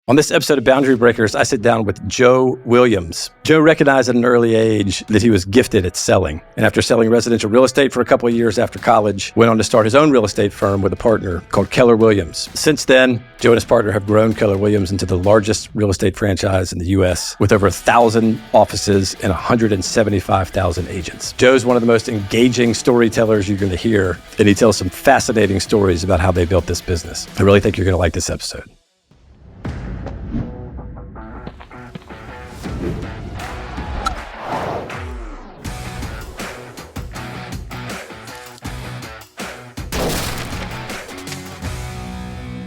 On this episode of Boundary Breakers, I sit down with Joe Williams. Joe recognized at an early age that he was gifted at selling. And after selling residential real estate for a couple of years after college, went on to start his own real estate firm with a partner called Keller Williams. Since then, Joe and his partner have grown Keller Williams into the largest real estate franchise in the U.S. with over 1,000 offices and 175,000 agents. Joe's one of the most engaging storytellers you're going to hear, and he tells some fascinating stories about how they built this business. I really think you're going to like this episode.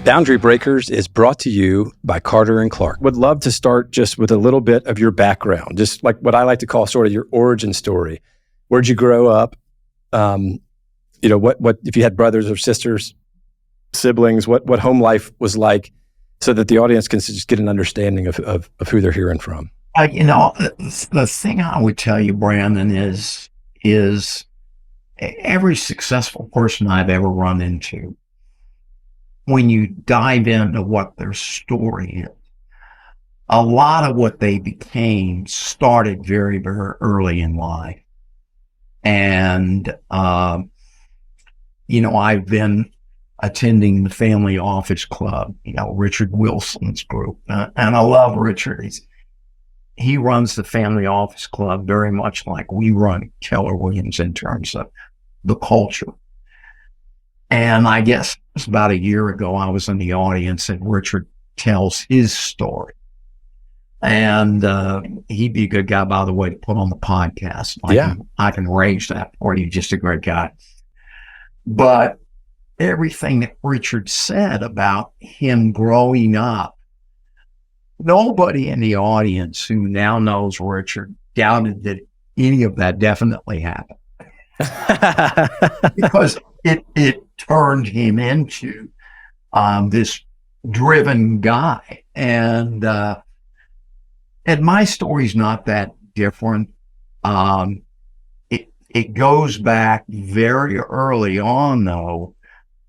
Boundary Breakers is brought to you by Carter & Clark. Would love to start just with a little bit of your background, just like what I like to call sort of your origin story. Where'd you grow up? What if you had brothers or sisters, siblings, what home life was like, so that the audience can just get an understanding of who they're hearing from. The thing I would tell you, Brandon, is every successful person I've ever run into, when you dive into what their story is, a lot of what they became started very, very early in life. And, I've been attending the Family Office Club, Richard Wilson's group. And I love Richard. He runs the Family Office Club very much like we run Keller Williams in terms of the culture. And I guess it was about a year ago, I was in the audience and Richard tells his story. And he'd be a good guy, by the way, to put on the podcast. I can arrange that for you. Just a great guy. But everything that Richard said about him growing up, nobody in the audience who now knows Richard doubted that any of that definitely happened. Because it turned him into this driven guy. And my story's not that different. It goes back very early on, though.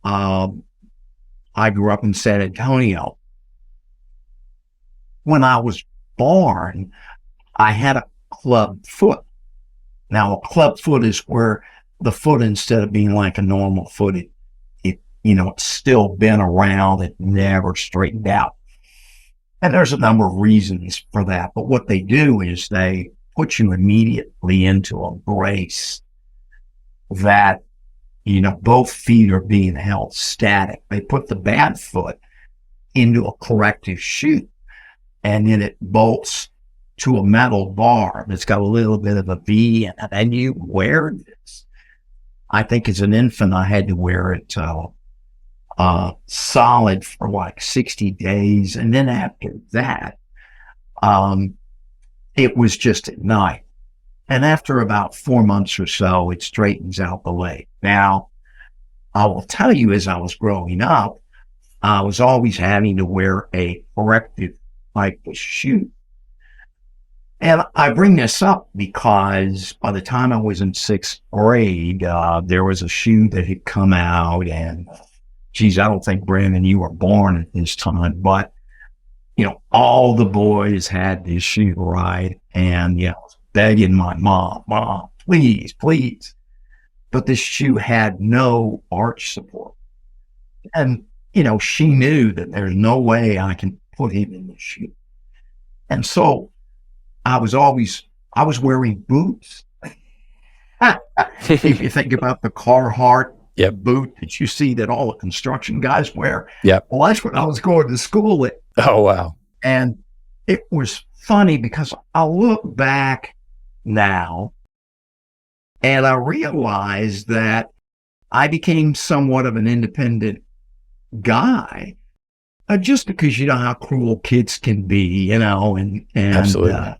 I grew up in San Antonio. When I was born, I had a club foot. Now, a club foot is where the foot, instead of being like a normal foot, it's still been around. It never straightened out. And there's a number of reasons for that. But what they do is they put you immediately into a brace that, both feet are being held static. They put the bad foot into a corrective shoe, and then it bolts to a metal bar that's got a little bit of a V in it. And you wear this. I think as an infant, I had to wear it solid for like 60 days. And then after that, it was just at night. And after about 4 months or so, it straightens out the leg. Now, I will tell you, as I was growing up, I was always having to wear a corrective type of shoe. And I bring this up because by the time I was in 6th grade, there was a shoe that had come out, and geez, I don't think, Brandon, you were born at this time, but all the boys had this shoe, right? And I was begging my mom, please. But this shoe had no arch support. And, she knew that there's no way I can put him in the shoe. And so I was wearing boots. If you think about the Carhartt boot that you see that all the construction guys wear. Yep. Well, that's what I was going to school with. Oh, wow. And it was funny because I look back now and I realized that I became somewhat of an independent guy, just because you know how cruel kids can be, and Absolutely.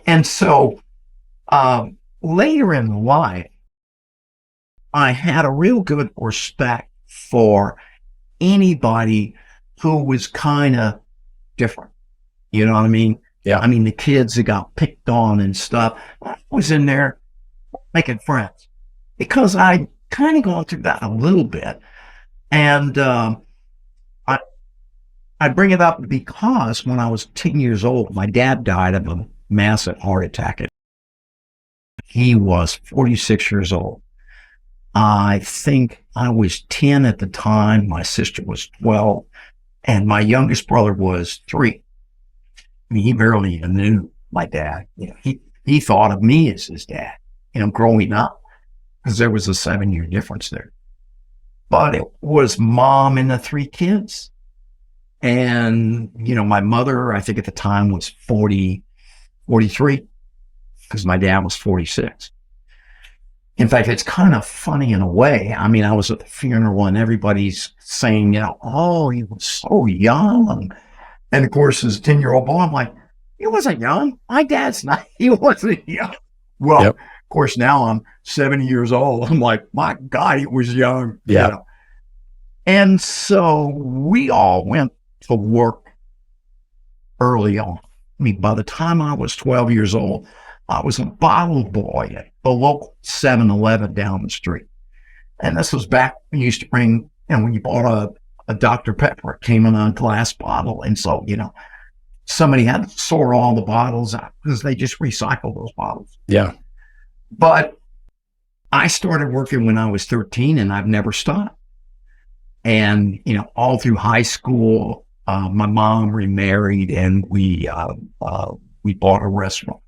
And so later in life, I had a real good respect for anybody who was kind of different. You know what I mean? Yeah. I mean, the kids that got picked on and stuff, I was in there making friends because I'd kind of gone through that a little bit. And I I bring it up because when I was 10 years old, my dad died of a massive heart attack. He was 46 years old. I think I was 10 at the time. My sister was 12, and my youngest brother was 3. I mean, he barely even knew my dad. He thought of me as his dad, growing up, because there was a 7-year difference there. But it was mom and the 3 kids. And, my mother, I think at the time was 43, because my dad was 46. In fact, it's kind of funny in a way. I mean, I was at the funeral and everybody's saying, oh, he was so young. And of course, as a 10-year-old boy, I'm like, he wasn't young. My dad's not, he wasn't young. Well, Yep. Of course, now I'm 70 years old. I'm like, my God, he was young. Yeah. And so we all went to work early on. I mean, by the time I was 12 years old, I was a bottle boy at the local 7-Eleven down the street. And this was back when you used to bring, when you bought a Dr. Pepper, it came in a glass bottle. And so, somebody had to sort all the bottles out because they just recycled those bottles. Yeah. But I started working when I was 13 and I've never stopped. And, all through high school, my mom remarried and we bought a restaurant.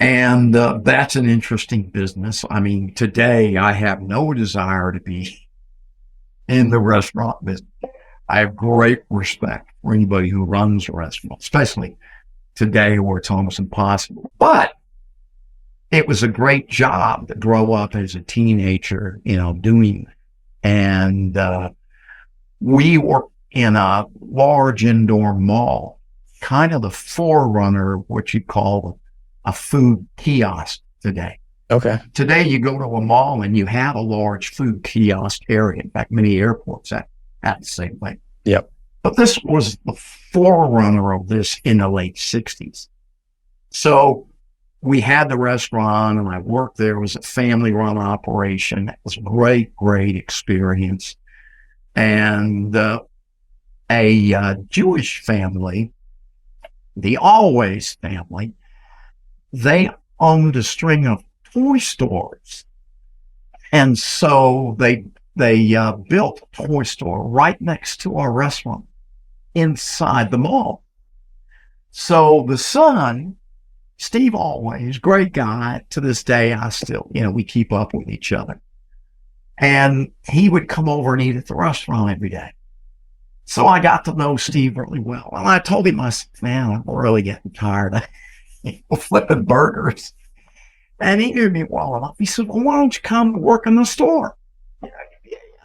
And that's an interesting business. I mean, today I have no desire to be in the restaurant business. I have great respect for anybody who runs a restaurant, especially today where it's almost impossible. But it was a great job to grow up as a teenager, doing that. And we were in a large indoor mall, kind of the forerunner of what you call a food kiosk today. Okay. Today, you go to a mall and you have a large food kiosk area. In fact, many airports have the same way. Yep. But this was the forerunner of this in the late 60s. So we had the restaurant and I worked there. It was a family-run operation. It was a great, great experience. And a Jewish family, the Always family, they owned a string of toy stores. And so they built a toy store right next to our restaurant inside the mall. So the son, Steve Always, great guy. To this day, I still, we keep up with each other. And he would come over and eat at the restaurant every day. So I got to know Steve really well. And I told him, I said, man, I'm really getting tired of flipping burgers. And he knew me well enough. He said, well, why don't you come work in the store?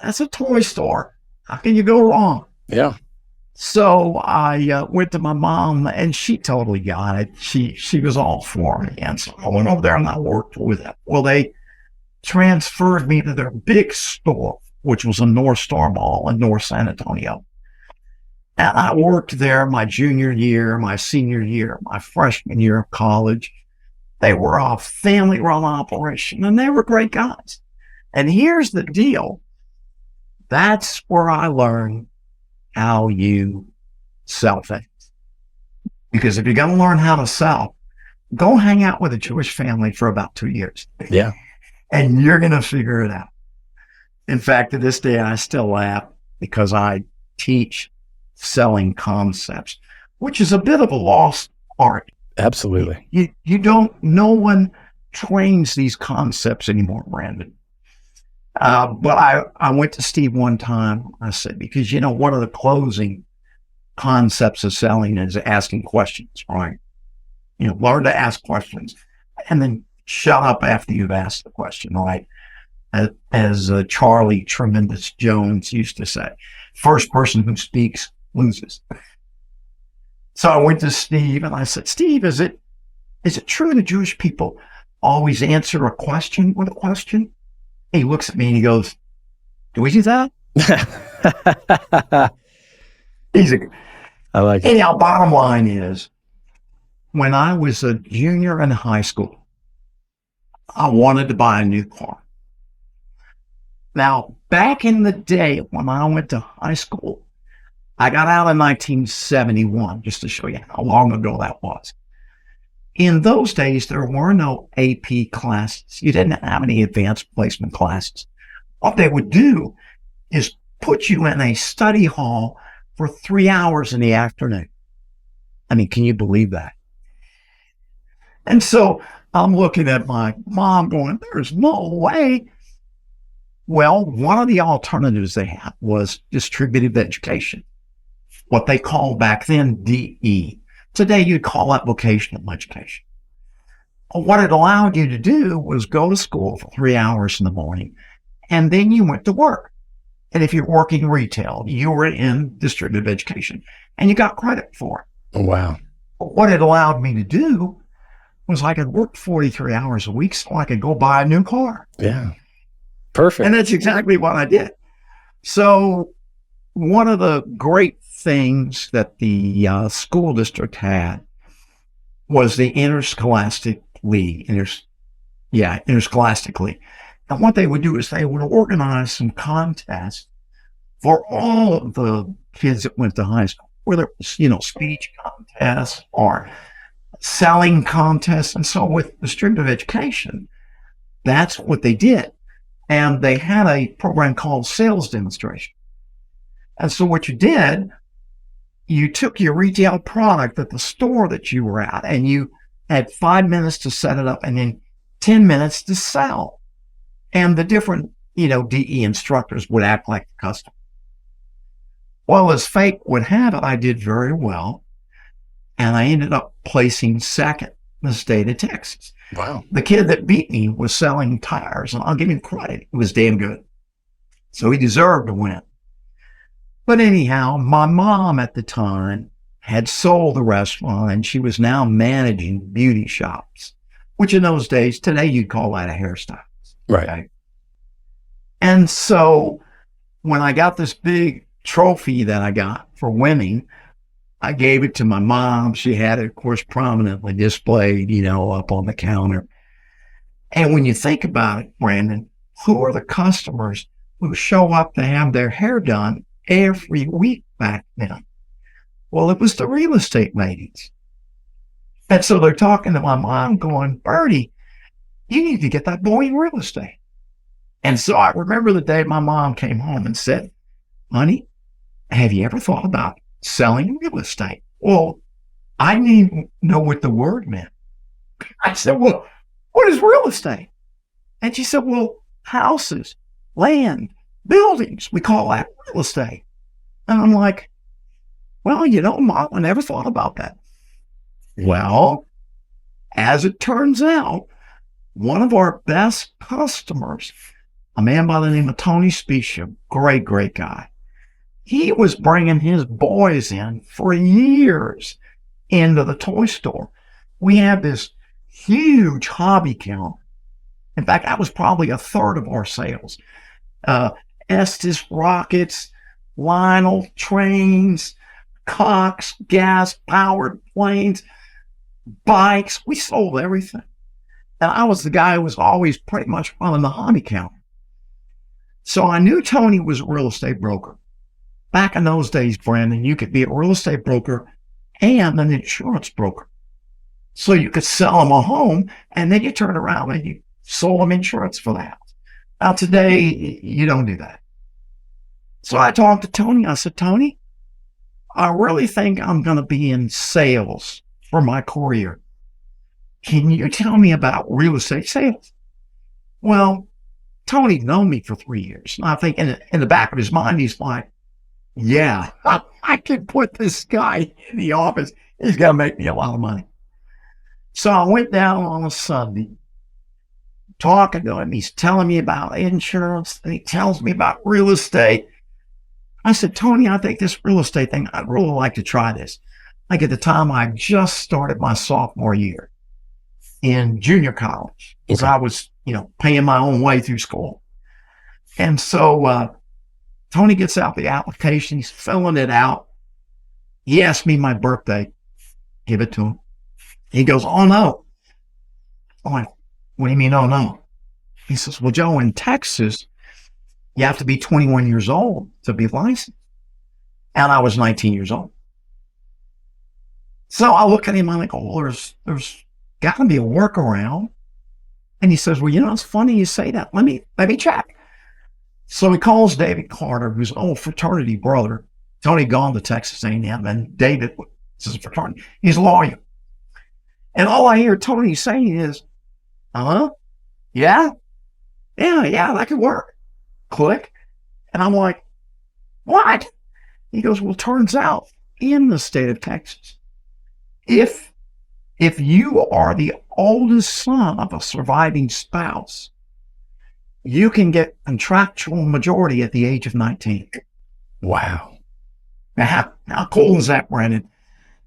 That's a toy store. How can you go wrong? Yeah. So I went to my mom and she totally got it. She was all for me. And so I went over there and I worked with them. Well, they transferred me to their big store, which was a North Star Mall in North San Antonio. And I worked there my junior year, my senior year, my freshman year of college. They were a family-run operation, and they were great guys. And here's the deal. That's where I learned how you sell things. Because if you're going to learn how to sell, go hang out with a Jewish family for about 2 years. Yeah. And you're going to figure it out. In fact, to this day, I still laugh because I teach selling concepts, which is a bit of a lost art. Absolutely. You don't, no one trains these concepts anymore, Brandon. But I went to Steve one time. I said, because, one of the closing concepts of selling is asking questions, right? Learn to ask questions and then shut up after you've asked the question, right? As Charlie Tremendous Jones used to say, first person who speaks loses. So I went to Steve and I said, Steve, is it true that Jewish people always answer a question with a question? He looks at me and he goes, do we do that? I like it. Anyhow, bottom line is, when I was a junior in high school, I wanted to buy a new car. Now, back in the day when I went to high school, I got out in 1971, just to show you how long ago that was. In those days, there were no AP classes. You didn't have any advanced placement classes. What they would do is put you in a study hall for 3 hours in the afternoon. I mean, can you believe that? And so I'm looking at my mom going, there's no way. Well, one of the alternatives they had was distributed education, what they called back then DE. Today, you'd call that vocational education. What it allowed you to do was go to school for 3 hours in the morning, and then you went to work. And if you're working retail, you were in distributed education, and you got credit for it. Oh, wow. But what it allowed me to do was I could work 43 hours a week so I could go buy a new car. Yeah. Perfect. And that's exactly what I did. So one of the great things that the school district had was the interscholastic league. Interscholastic league. And what they would do is they would organize some contests for all of the kids that went to high school, whether it was, speech contests or selling contests. And so with distributive education, that's what they did. And they had a program called sales demonstration. And so what you did, you took your retail product at the store that you were at, and you had 5 minutes to set it up and then 10 minutes to sell. And the different, DE instructors would act like the customer. Well, as fate would have it, I did very well. And I ended up placing second in the state of Texas. Wow. The kid that beat me was selling tires, and I'll give him credit. It was damn good. So he deserved to win. But anyhow, my mom at the time had sold the restaurant, and she was now managing beauty shops, which in those days, today you'd call that a hairstyle. Right. Okay? And so when I got this big trophy that I got for winning, I gave it to my mom. She had it, of course, prominently displayed, up on the counter. And when you think about it, Brandon, who are the customers who show up to have their hair done every week back then? Well, it was the real estate ladies. And so they're talking to my mom going, Bertie, you need to get that boy in real estate. And so I remember the day my mom came home and said, honey, have you ever thought about selling real estate? Well, I didn't even know what the word meant. I said, well, what is real estate? And she said, well, houses, land, buildings. We call that real estate. And I'm like, well, Mom, I never thought about that. Well, as it turns out, one of our best customers, a man by the name of Tony Specia, great, great guy. He was bringing his boys in for years into the toy store. We had this huge hobby counter. In fact, that was probably a third of our sales. Estes rockets, Lionel trains, Cox gas-powered planes, bikes. We sold everything. And I was the guy who was always pretty much running the hobby counter. So I knew Tony was a real estate broker. Back in those days, Brandon, you could be a real estate broker and an insurance broker. So you could sell them a home, and then you turn around and you sold them insurance for the house. Now today, you don't do that. So I talked to Tony. I said, Tony, I really think I'm going to be in sales for my career. Can you tell me about real estate sales? Well, Tony'd known me for 3 years. And I think in the back of his mind, he's like, yeah, I can put this guy in the office. He's going to make me a lot of money. So I went down on a Sunday, talking to him. He's telling me about insurance, and he tells me about real estate. I said, Tony, I think this real estate thing, I'd really like to try this. Like at the time, I just started my sophomore year in junior college because I was, paying my own way through school. And so Tony gets out the application. He's filling it out. He asked me my birthday. Give it to him. He goes, oh, no. I'm like, what do you mean, oh, no? He says, well, Joe, in Texas, you have to be 21 years old to be licensed. And I was 19 years old. So I look at him, I'm like, oh, there's got to be a workaround. And he says, well, it's funny you say that. Let me check. So he calls David Carter, who's an old fraternity brother. Tony gone to Texas A&M, and David is a fraternity. He's a lawyer. And all I hear Tony saying is, yeah, that could work. Click. And I'm like, what? He goes, well, turns out in the state of Texas, if you are the oldest son of a surviving spouse, you can get contractual majority at the age of 19. Wow. Now, how cool is that, Brandon?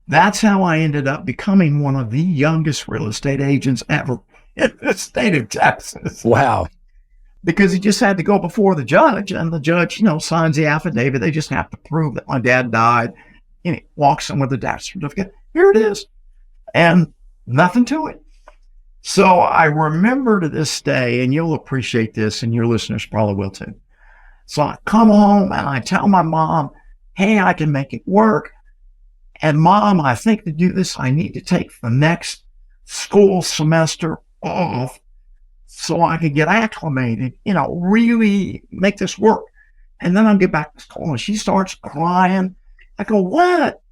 That's how I ended up becoming one of the youngest real estate agents ever in the state of Texas. Wow. Because he just had to go before the judge, and the judge, signs the affidavit. They just have to prove that my dad died. And he walks in with the death certificate. Here it is. And nothing to it. So I remember to this day, and you'll appreciate this, and your listeners probably will too. So I come home and I tell my mom, hey, I can make it work. And Mom, I think to do this, I need to take the next school semester off so I can get acclimated, really make this work. And then I'll get back to school. And she starts crying. I go, what?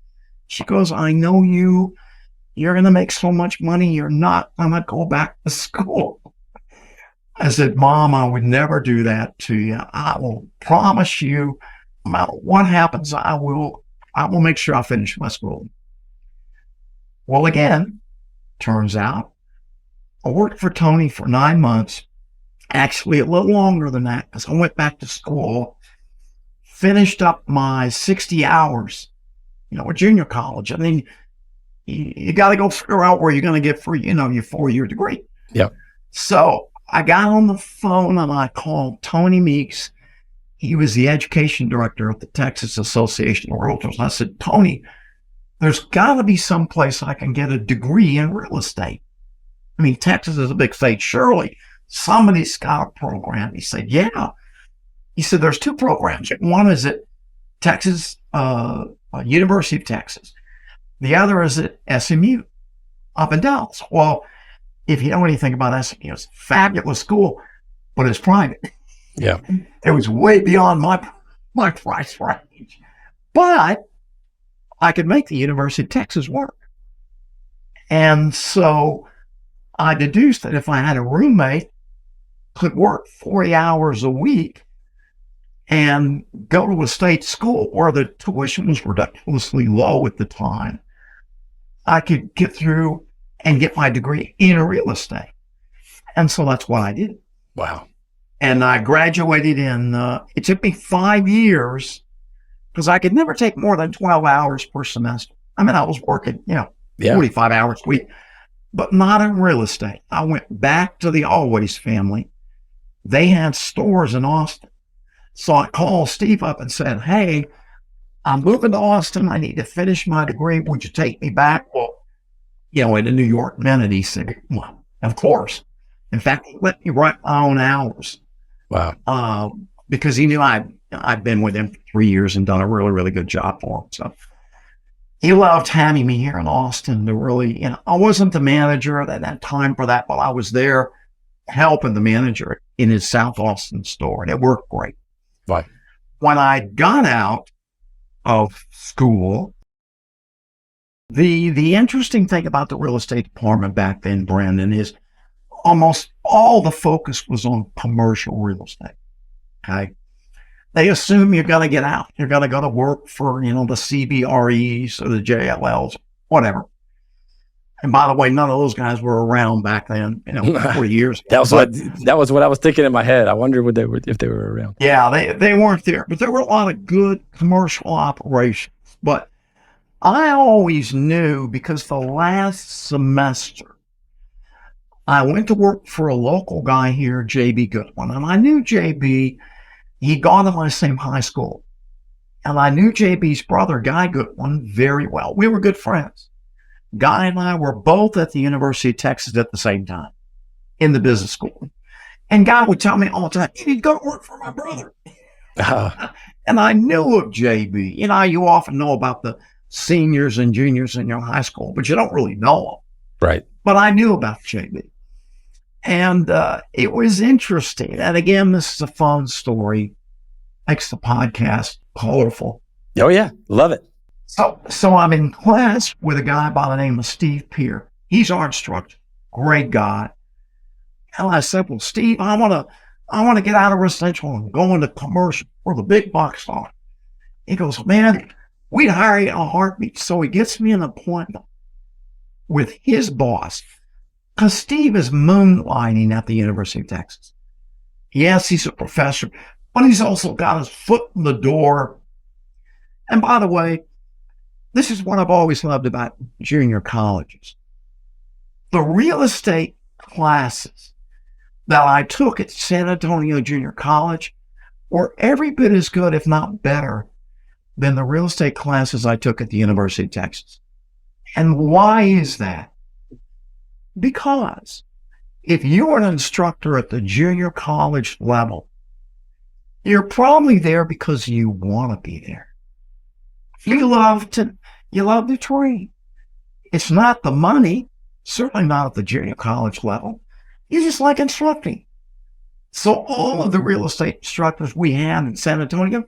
She goes, I know you. You're going to make so much money. You're not going to go back to school. I said, Mom, I would never do that to you. I will promise you, no matter what happens, I will make sure I finish my school. Well, again, turns out I worked for Tony for 9 months, actually a little longer than that, because I went back to school, finished up my 60 hours, at junior college. I mean, you got to go figure out where you're going to get for, your 4-year degree. Yeah. So I got on the phone and I called Tony Meeks. He was the education director of the Texas Association of Realtors. I said, Tony, there's got to be some place I can get a degree in real estate. I mean, Texas is a big state. Surely somebody's got a program. He said, yeah. He said, there's 2 programs. One is at Texas, University of Texas. The other is at SMU up in Dallas. Well, if you know anything about SMU, it's a fabulous school, but it's private. Yeah. It was way beyond my price range. But I could make the University of Texas work. And so I deduced that if I had a roommate could work 40 hours a week and go to a state school where the tuition was ridiculously low at the time, I could get through and get my degree in real estate. And so that's what I did. Wow. And I graduated it took me 5 years because I could never take more than 12 hours per semester. I mean, I was working, 45 hours a week, but not in real estate. I went back to the Always family. They had stores in Austin. So I called Steve up and said, hey, I'm moving to Austin. I need to finish my degree. Would you take me back? Well, in a New York minute, he said, well, of course. In fact, he let me write my own hours. Wow. Because he knew I'd been with him for 3 years and done a really, really good job for him. So he loved having me here in Austin to really, I wasn't the manager at that time for that, but I was there helping the manager in his South Austin store, and it worked great. Right. When I got out of school, the interesting thing about the real estate department back then, Brandon, is almost all the focus was on commercial real estate. Okay. They assume you're going to get out. You're going to go to work for, the CBREs or the JLLs, whatever. And by the way, none of those guys were around back then, 40 years ago. That was what I was thinking in my head. I wonder if they were around. Yeah, they weren't there, but there were a lot of good commercial operations. But I always knew, because the last semester I went to work for a local guy here, JB Goodwin, and I knew JB. He'd gone to my same high school, and I knew JB's brother, Guy Goodwin, very well. We were good friends. Guy and I were both at the University of Texas at the same time in the business school. And Guy would tell me all the time, you need to go to work for my brother. And I knew of JB. You know, you often know about the seniors and juniors in your high school, but you don't really know them. Right. But I knew about JB. And it was interesting. And again, this is a fun story. Makes the podcast colorful. Oh, yeah. Love it. So I'm in class with a guy by the name of Steve Peer. He's our instructor. Great guy. And I said, well, Steve, I want to get out of residential and go into commercial where the big bucks are. He goes, man, we'd hire you in a heartbeat. So he gets me an appointment with his boss, because Steve is moonlighting at the University of Texas. Yes, he's a professor, but he's also got his foot in the door. And by the way, this is what I've always loved about junior colleges. The real estate classes that I took at San Antonio Junior College were every bit as good, if not better, than the real estate classes I took at the University of Texas. And why is that? Because if you're an instructor at the junior college level, you're probably there because you want to be there. You love to train. It's not the money, certainly not at the junior college level. You just like instructing. So all of the real estate instructors we had in San Antonio,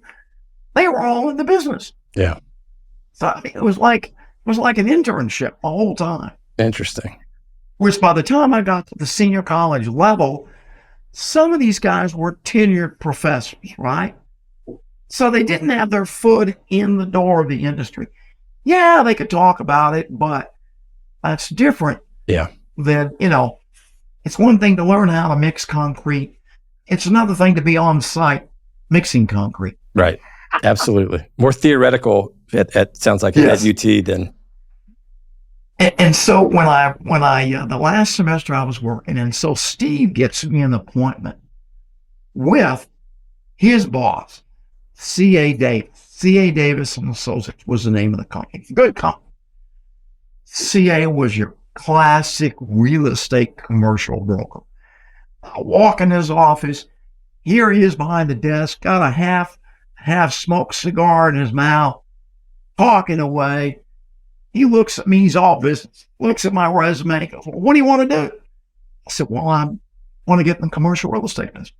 they were all in the business. Yeah. So I mean, it was like an internship the whole time. Interesting. Which by the time I got to the senior college level, some of these guys were tenured professors, right? So they didn't have their foot in the door of the industry. Yeah, they could talk about it, but that's different. Yeah. Than, it's one thing to learn how to mix concrete. It's another thing to be on site mixing concrete. Right. Absolutely. More theoretical at sounds like at UT than. And so when I the last semester I was working, and so Steve gets me an appointment with his boss, C.A. Davis. C.A. Davis and Associates was the name of the company. Good company. C.A. was your classic real estate commercial broker. I walk in his office. Here he is behind the desk, got a half smoked cigar in his mouth, talking away. He looks at me, he's all business, looks at my resume, and goes, well, what do you want to do? I said, well, I want to get in the commercial real estate business.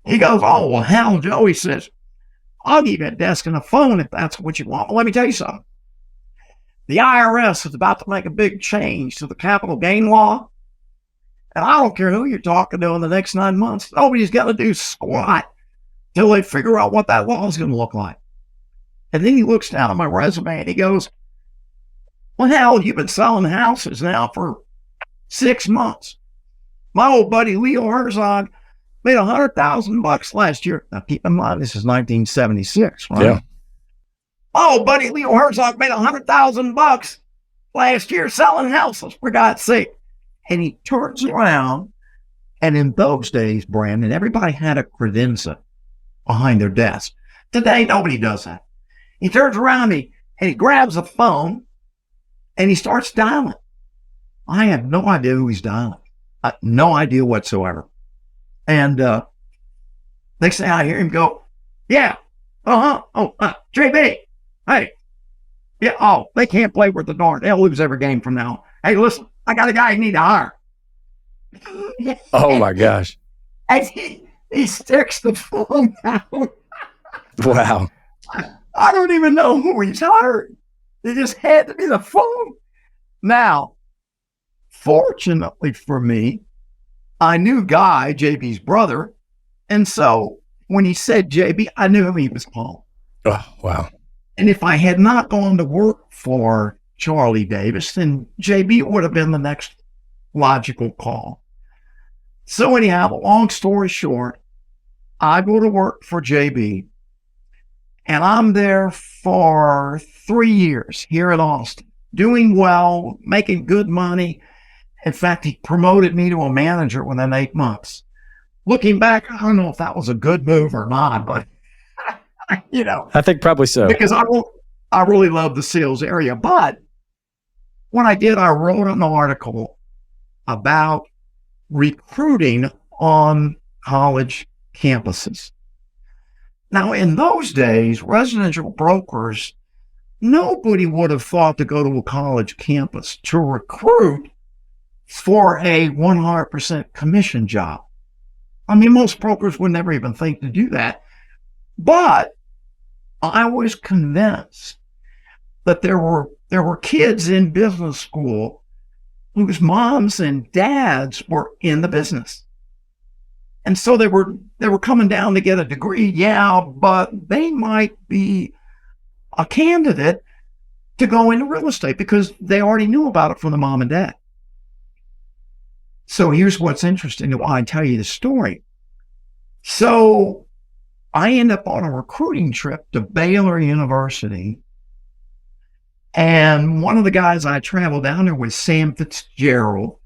He goes, oh, well, hell, Joe, he says, I'll give you a desk and a phone if that's what you want. But let me tell you something. The IRS is about to make a big change to the capital gain law. And I don't care who you're talking to in the next 9 months. Nobody's going to do squat till they figure out what that law is going to look like. And then he looks down at my resume and he goes, well, hell, you've been selling houses now for 6 months. My old buddy Leo Herzog made $100,000 last year. Now, keep in mind, this is 1976, right? Yeah. My old buddy Leo Herzog made $100,000 last year selling houses, for God's sake. And he turns around, and in those days, Brandon, everybody had a credenza behind their desk. Today, nobody does that. He turns around and he grabs a phone, and he starts dialing. I have no idea who he's dialing. No idea whatsoever. And next thing I hear him go, yeah, JB, hey, yeah, oh, they can't play with the darn. They'll lose every game from now on. Hey, listen, I got a guy you need to hire. Oh, my gosh. And he sticks the phone down. Wow. I don't even know who he's hired. It just had to be the phone. Now, fortunately for me, I knew Guy, JB's brother, and so when he said JB, I knew who he was calling. Oh, wow. And if I had not gone to work for Charlie Davis, then JB would have been the next logical call. So anyhow, long story short, I go to work for JB, and I'm there for 3 years here in Austin, doing well, making good money. In fact, he promoted me to a manager within 8 months. Looking back, I don't know if that was a good move or not, but, I think probably so. Because I really love the sales area. But when I did, I wrote an article about recruiting on college campuses. Now, in those days, residential brokers, nobody would have thought to go to a college campus to recruit for a 100% commission job. I mean, most brokers would never even think to do that. But I was convinced that there were kids in business school whose moms and dads were in the business. And so they were coming down to get a degree, yeah, but they might be a candidate to go into real estate because they already knew about it from the mom and dad. So here's what's interesting, why I tell you the story. So I end up on a recruiting trip to Baylor University. And one of the guys I traveled down there was Sam Fitzgerald.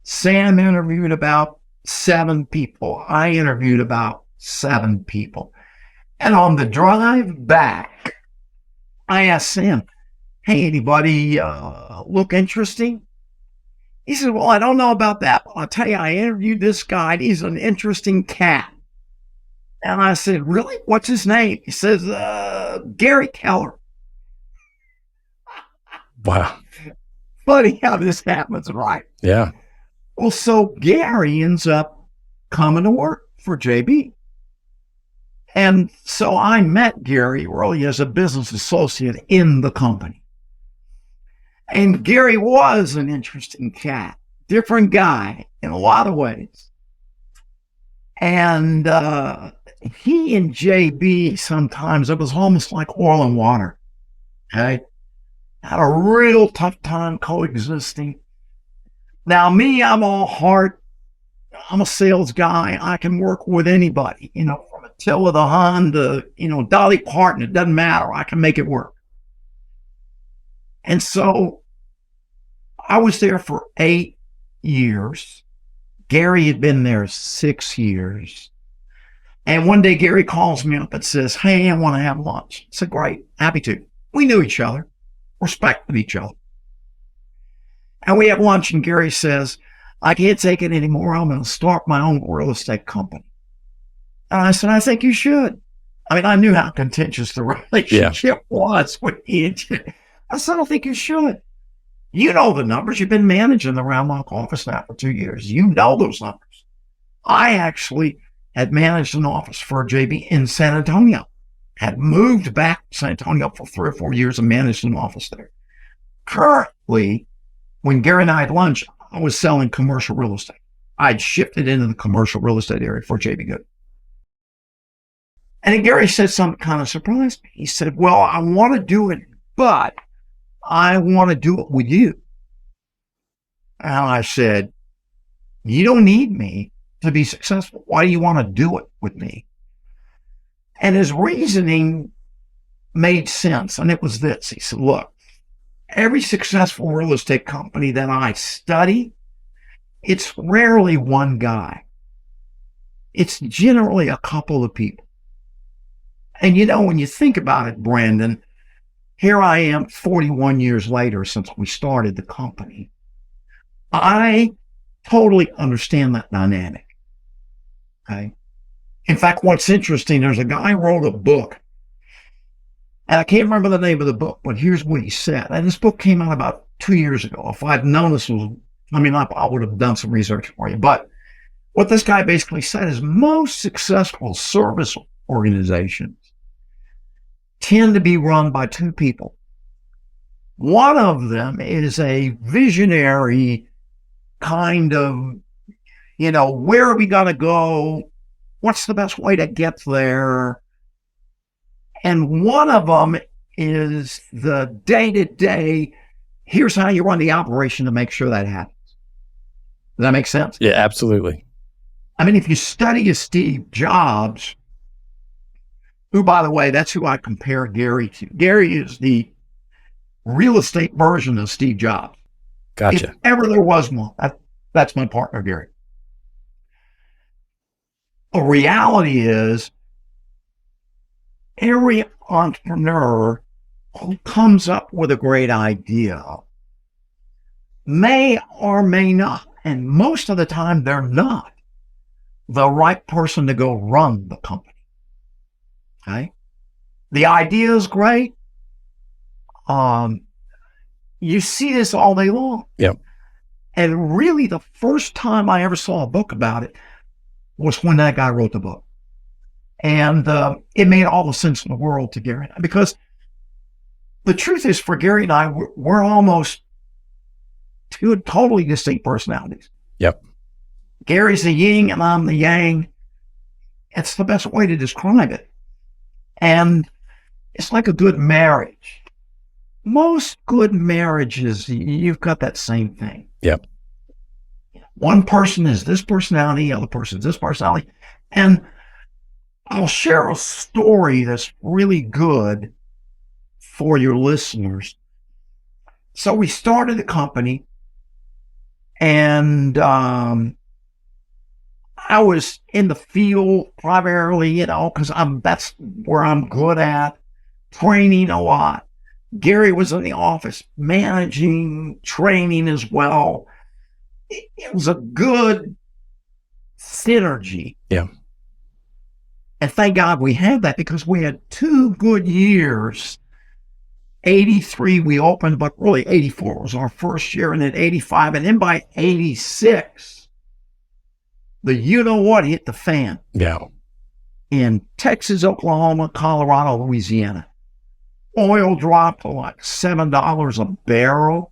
Sam interviewed about 7 people. I interviewed about 7 people. And on the drive back, I asked Sam, hey, anybody look interesting? He said, well, I don't know about that, but I'll tell you, I interviewed this guy. He's an interesting cat. And I said, really? What's his name? He says, Gary Keller. Wow. Funny how this happens, right? Yeah. Well, so Gary ends up coming to work for JB. And so I met Gary really as a business associate in the company. And Gary was an interesting cat, different guy in a lot of ways. And he and JB, sometimes it was almost like oil and water. Okay. Had a real tough time coexisting. Now, me, I'm all heart. I'm a sales guy. I can work with anybody, from Attila the Hun to, Dolly Parton. It doesn't matter. I can make it work. And so I was there for 8 years. Gary had been there 6 years. And one day Gary calls me up and says, hey, I want to have lunch. I said, great, happy to. We knew each other, respected each other. And we have lunch and Gary says, I can't take it anymore. I'm going to start my own real estate company. And I said, I think you should. I mean, I knew how contentious the relationship was with each. I said, I think you should. You know the numbers. You've been managing the Round Rock office now for 2 years. You know those numbers. I actually had managed an office for JB in San Antonio. Had moved back to San Antonio for 3 or 4 years and managed an office there. Currently, when Gary and I had lunch, I was selling commercial real estate. I'd shifted into the commercial real estate area for JB Good. And then Gary said something kind of surprised me. He said, well, I want to do it, but I want to do it with you. And I said, you don't need me to be successful. Why do you want to do it with me? And his reasoning made sense. And it was this. He said, look, every successful real estate company that I study, it's rarely one guy. It's generally a couple of people. And when you think about it, Brandon, here I am 41 years later since we started the company. I totally understand that dynamic. Okay. In fact, what's interesting, there's a guy who wrote a book, and I can't remember the name of the book, but here's what he said. And this book came out about 2 years ago. If I'd known this was, I would have done some research for you. But what this guy basically said is most successful service organizations tend to be run by 2 people. One of them is a visionary kind of, where are we going to go? What's the best way to get there? And one of them is the day-to-day, here's how you run the operation to make sure that happens. Does that make sense? Yeah, absolutely. I mean, if you study Steve Jobs, who, by the way, that's who I compare Gary to. Gary is the real estate version of Steve Jobs. Gotcha. If ever there was one, that's my partner, Gary. The reality is, every entrepreneur who comes up with a great idea may or may not, and most of the time they're not, the right person to go run the company. Okay. The idea is great. You see this all day long. Yeah. And really, the first time I ever saw a book about it was when that guy wrote the book. And it made all the sense in the world to Gary and I, because the truth is, for Gary and I, we're almost two totally distinct personalities. Yep. Gary's the yin and I'm the yang. It's the best way to describe it. And it's like a good marriage. Most good marriages, you've got that same thing. Yep. One person is this personality, the other person is this personality. And I'll share a story that's really good for your listeners. So we started a company, and I was in the field primarily, because that's where I'm good at, training a lot. Gary was in the office, managing, training as well. It was a good synergy. Yeah. And thank God we had that, because we had 2 good years. 83 we opened, but really 84 was our first year, and then 85. And then by 86, the you-know-what hit the fan. Yeah. In Texas, Oklahoma, Colorado, Louisiana. Oil dropped to like $7 a barrel.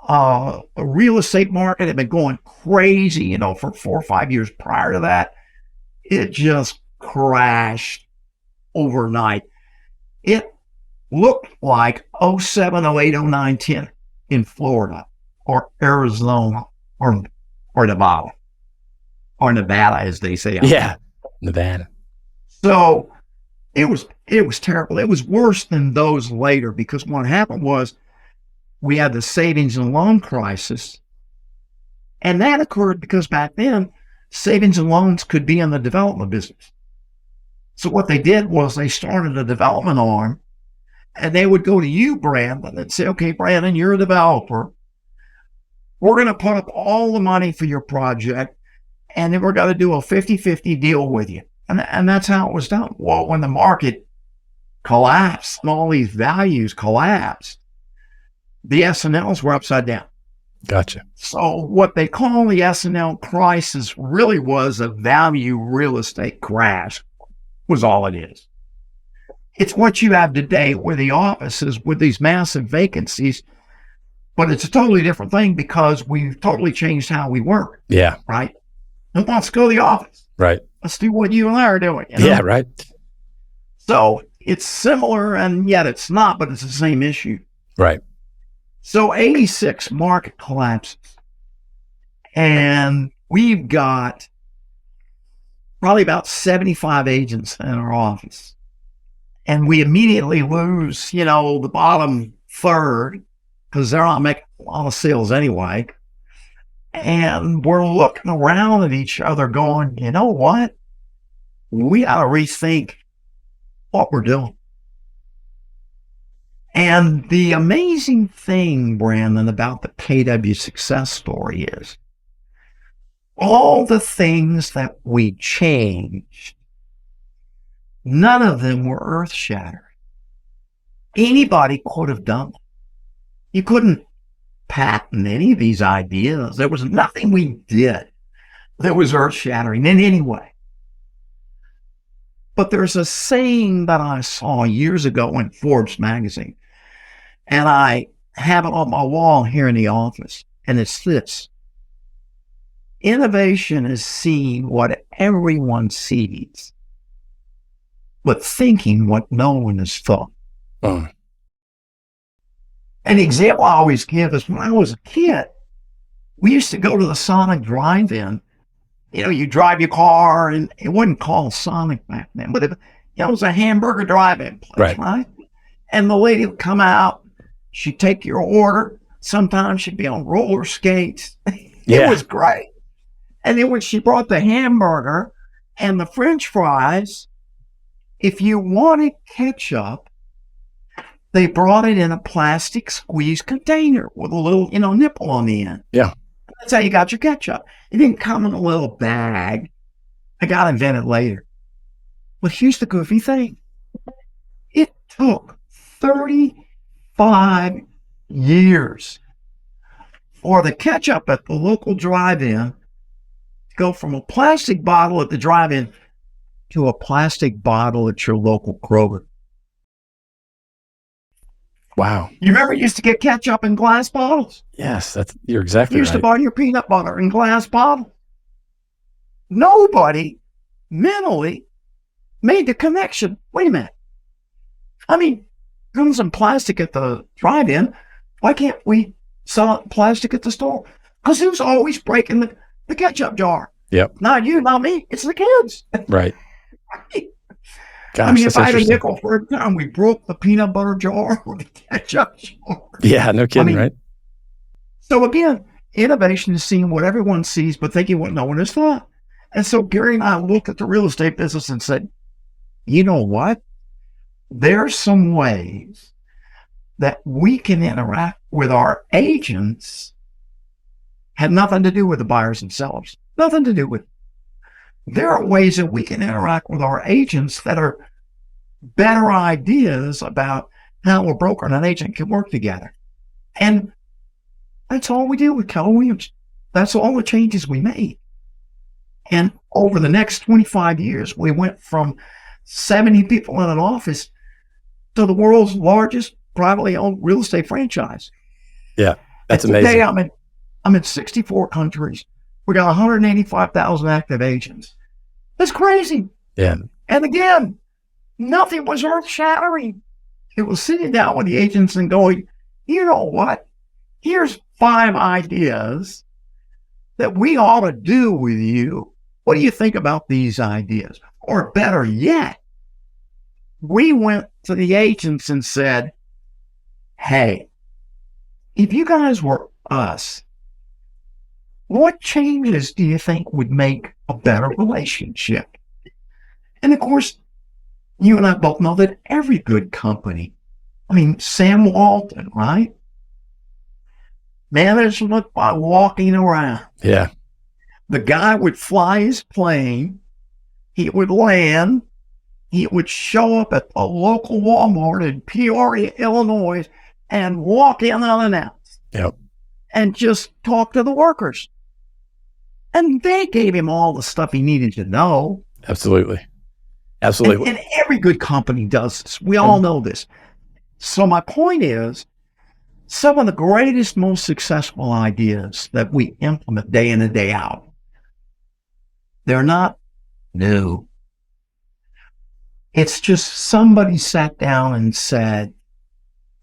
The real estate market had been going crazy, for 4 or 5 years prior to that. It just crashed overnight. It looked like 07, 08, 09, 10 in Florida or Arizona or Nevada, or Nevada, as they say. Yeah, Nevada. So it was terrible. It was worse than those later, because what happened was we had the savings and loan crisis. And that occurred because back then, savings and loans could be in the development business. So what they did was they started a development arm, and they would go to you, Brandon, and say, okay, Brandon, you're a developer. We're going to put up all the money for your project, and then we're going to do a 50-50 deal with you. And that's how it was done. Well, when the market collapsed and all these values collapsed, the S&Ls were upside down. Gotcha. So what they call the S&L crisis really was a value real estate crash, was all it is. It's what you have today with the offices with these massive vacancies, but it's a totally different thing because we've totally changed how we work. Yeah. Right? Who wants to go to the office? Right. Let's do what you and I are doing. Yeah, right. So it's similar, and yet it's not, but it's the same issue. Right. So 86 market collapses, and we've got probably about 75 agents in our office. And we immediately lose, the bottom third, because they're not making a lot of sales anyway. And we're looking around at each other going, you know what? We got to rethink what we're doing. And the amazing thing, Brandon, about the KW success story is all the things that we changed, none of them were earth-shattering. Anybody could have done it. You couldn't patent any of these ideas. There was nothing we did that was earth-shattering in any way. But there's a saying that I saw years ago in Forbes magazine, and I have it on my wall here in the office, and it's this: innovation is seeing what everyone sees, but thinking what no one has thought. An example I always give is when I was a kid, we used to go to the Sonic drive-in. You drive your car, and it wasn't called Sonic back then, but it was a hamburger drive-in place, right? And the lady would come out, she'd take your order. Sometimes she'd be on roller skates. Yeah. It was great. And then when she brought the hamburger and the French fries, if you wanted ketchup, they brought it in a plastic squeeze container with a little, nipple on the end. Yeah. That's how you got your ketchup. It didn't come in a little bag. It got invented later. But here's the goofy thing. It took 35 years for the ketchup at the local drive-in to go from a plastic bottle at the drive-in to a plastic bottle at your local Kroger. Wow. You remember you used to get ketchup in glass bottles? Yes, you're exactly You used to right. buy your peanut butter in glass bottles. Nobody mentally made the connection. Wait a minute. I mean, comes in plastic at the drive-in. Why can't we sell it in plastic at the store? Because who's always breaking the ketchup jar? Yep. Not you, not me. It's the kids. Right. Gosh, I mean, that's if I had a interesting. nickel for every time we broke the peanut butter jar or the ketchup jar. Yeah, no kidding, right? So again, innovation is seeing what everyone sees, but thinking what no one has thought. And so Gary and I looked at the real estate business and said, you know what? There's some ways that we can interact with our agents, have nothing to do with the buyers and sellers, nothing to do with it. There are ways that we can interact with our agents that are better ideas about how a broker and an agent can work together. And that's all we do with Keller Williams. That's all the changes we made. And over the next 25 years, we went from 70 people in an office to the world's largest privately owned real estate franchise. Yeah, that's and amazing. Today, I'm in 64 countries. We got 185,000 active agents. That's crazy. Yeah. And again, nothing was earth-shattering. It was sitting down with the agents and going, you know what? Here's 5 ideas that we ought to do with you. What do you think about these ideas? Or better yet, we went to the agents and said, hey, if you guys were us, what changes do you think would make a better relationship? And of course, you and I both know that every good company, I mean, Sam Walton, right? Management by walking around. Yeah. The guy would fly his plane, he would land, he would show up at the local Walmart in Peoria, Illinois, and walk in unannounced. Yep. And just talk to the workers. And they gave him all the stuff he needed to know. Absolutely. Absolutely. And every good company does this. We all know this. So my point is, some of the greatest, most successful ideas that we implement day in and day out, they're not new. It's just somebody sat down and said,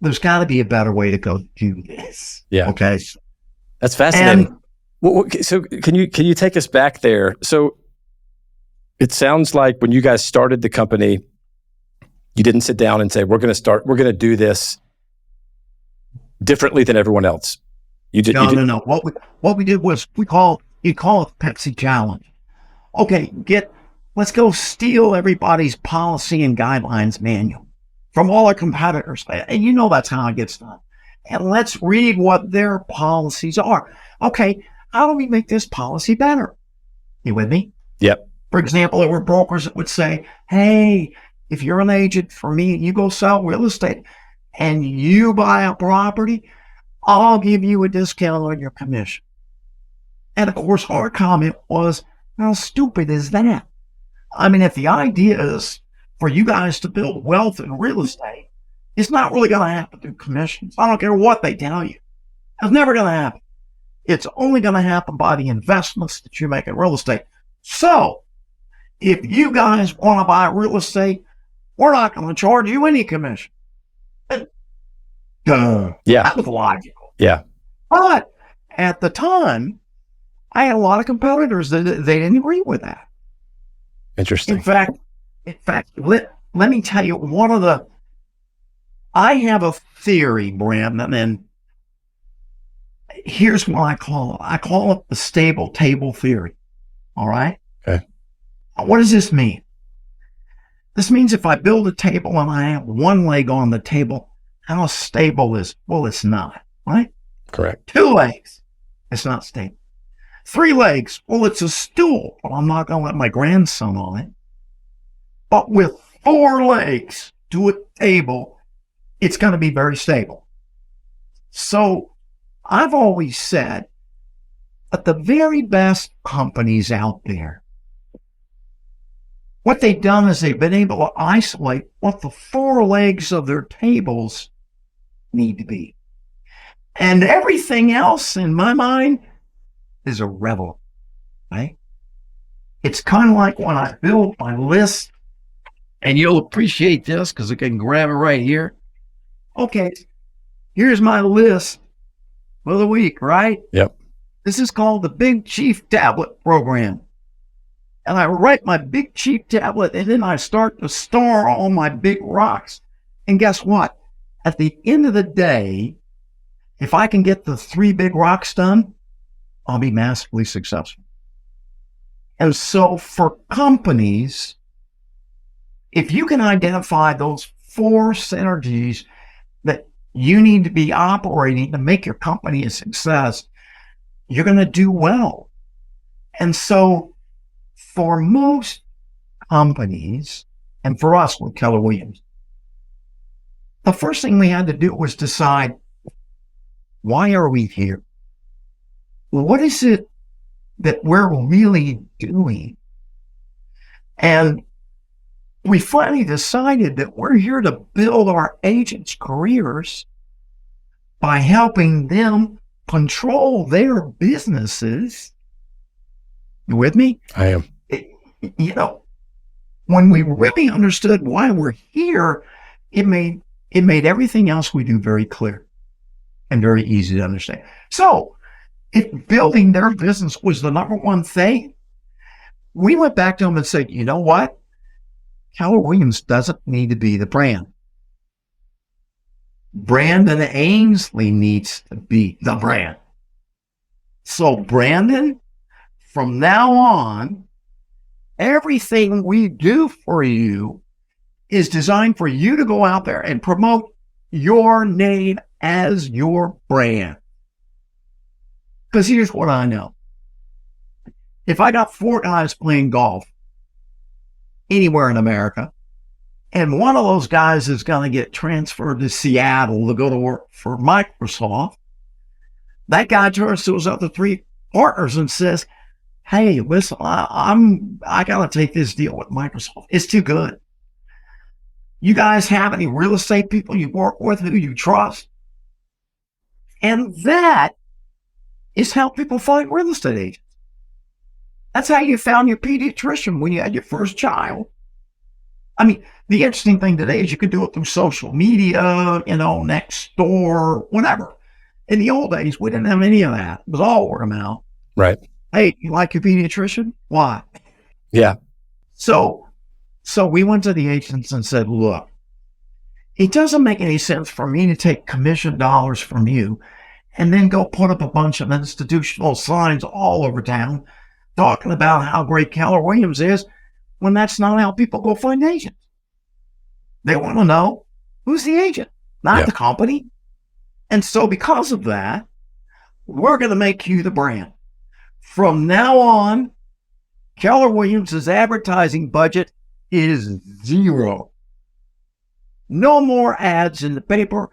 there's got to be a better way to go do this. Yeah. Okay. That's fascinating. So can you take us back there? So it sounds like when you guys started the company, you didn't sit down and say, we're going to do this differently than everyone else. No. What we did was you call it Pepsi Challenge. Okay, let's go steal everybody's policy and guidelines manual from all our competitors. And you know that's how it gets done. And let's read what their policies are. Okay, how do we make this policy better? You with me? Yep. For example, there were brokers that would say, hey, if you're an agent for me, you go sell real estate and you buy a property, I'll give you a discount on your commission. And of course, our comment was, how stupid is that? I mean, if the idea is for you guys to build wealth in real estate, it's not really going to happen through commissions. I don't care what they tell you. It's never going to happen. It's only going to happen by the investments that you make in real estate. So, if you guys want to buy real estate, we're not going to charge you any commission. Yeah. That was logical. Yeah. But at the time, I had a lot of competitors that they didn't agree with that. Interesting. In fact, let me tell you I have a theory, Brandon, and here's what I call it. I call it the stable table theory. All right? Okay. What does this mean? This means if I build a table and I have one leg on the table, how stable is it? Well, it's not, right? Correct. 2 legs, it's not stable. 3 legs, well, it's a stool, but I'm not going to let my grandson on it. but with 4 legs to a table, it's going to be very stable. So I've always said that the very best companies out there, what they've done is they've been able to isolate what the 4 legs of their tables need to be. And everything else, in my mind, is irrelevant, right? It's kind of like when I build my list, and you'll appreciate this because I can grab it right here. Okay, here's my list for the week, right? Yep. This is called the Big Chief Tablet Program. And I write my Big Chief Tablet, and then I start to store all my big rocks. And guess what? At the end of the day, if I can get the 3 big rocks done, I'll be massively successful. And so for companies, if you can identify those 4 synergies that you need to be operating to make your company a success, you're going to do well. And so for most companies, and for us with Keller Williams, the first thing we had to do was decide, why are we here? What is it that we're really doing? And we finally decided that we're here to build our agents' careers by helping them control their businesses. You with me? I am. When we really understood why we're here, it made everything else we do very clear and very easy to understand. So if building their business was the number one thing, we went back to them and said, you know what? Keller Williams doesn't need to be the brand. Brandon Ainsley needs to be the brand. So Brandon, from now on, everything we do for you is designed for you to go out there and promote your name as your brand. Because here's what I know. If I got 4 guys playing golf anywhere in America, and one of those guys is going to get transferred to Seattle to go to work for Microsoft, that guy turns to his other 3 partners and says, hey, listen, I got to take this deal with Microsoft. It's too good. You guys have any real estate people you work with who you trust? And that is how people find real estate agents. That's how you found your pediatrician when you had your first child. I mean, the interesting thing today is you could do it through social media, next door, whatever. In the old days, we didn't have any of that. It was all word of mouth. Right. Hey, you like your pediatrician? Why? Yeah. So we went to the agents and said, look, it doesn't make any sense for me to take commission dollars from you and then go put up a bunch of institutional signs all over town talking about how great Keller Williams is when that's not how people go find agents. They want to know who's the agent, not the company. And so because of that, we're going to make you the brand. From now on, Keller Williams' advertising budget is 0. No more ads in the paper,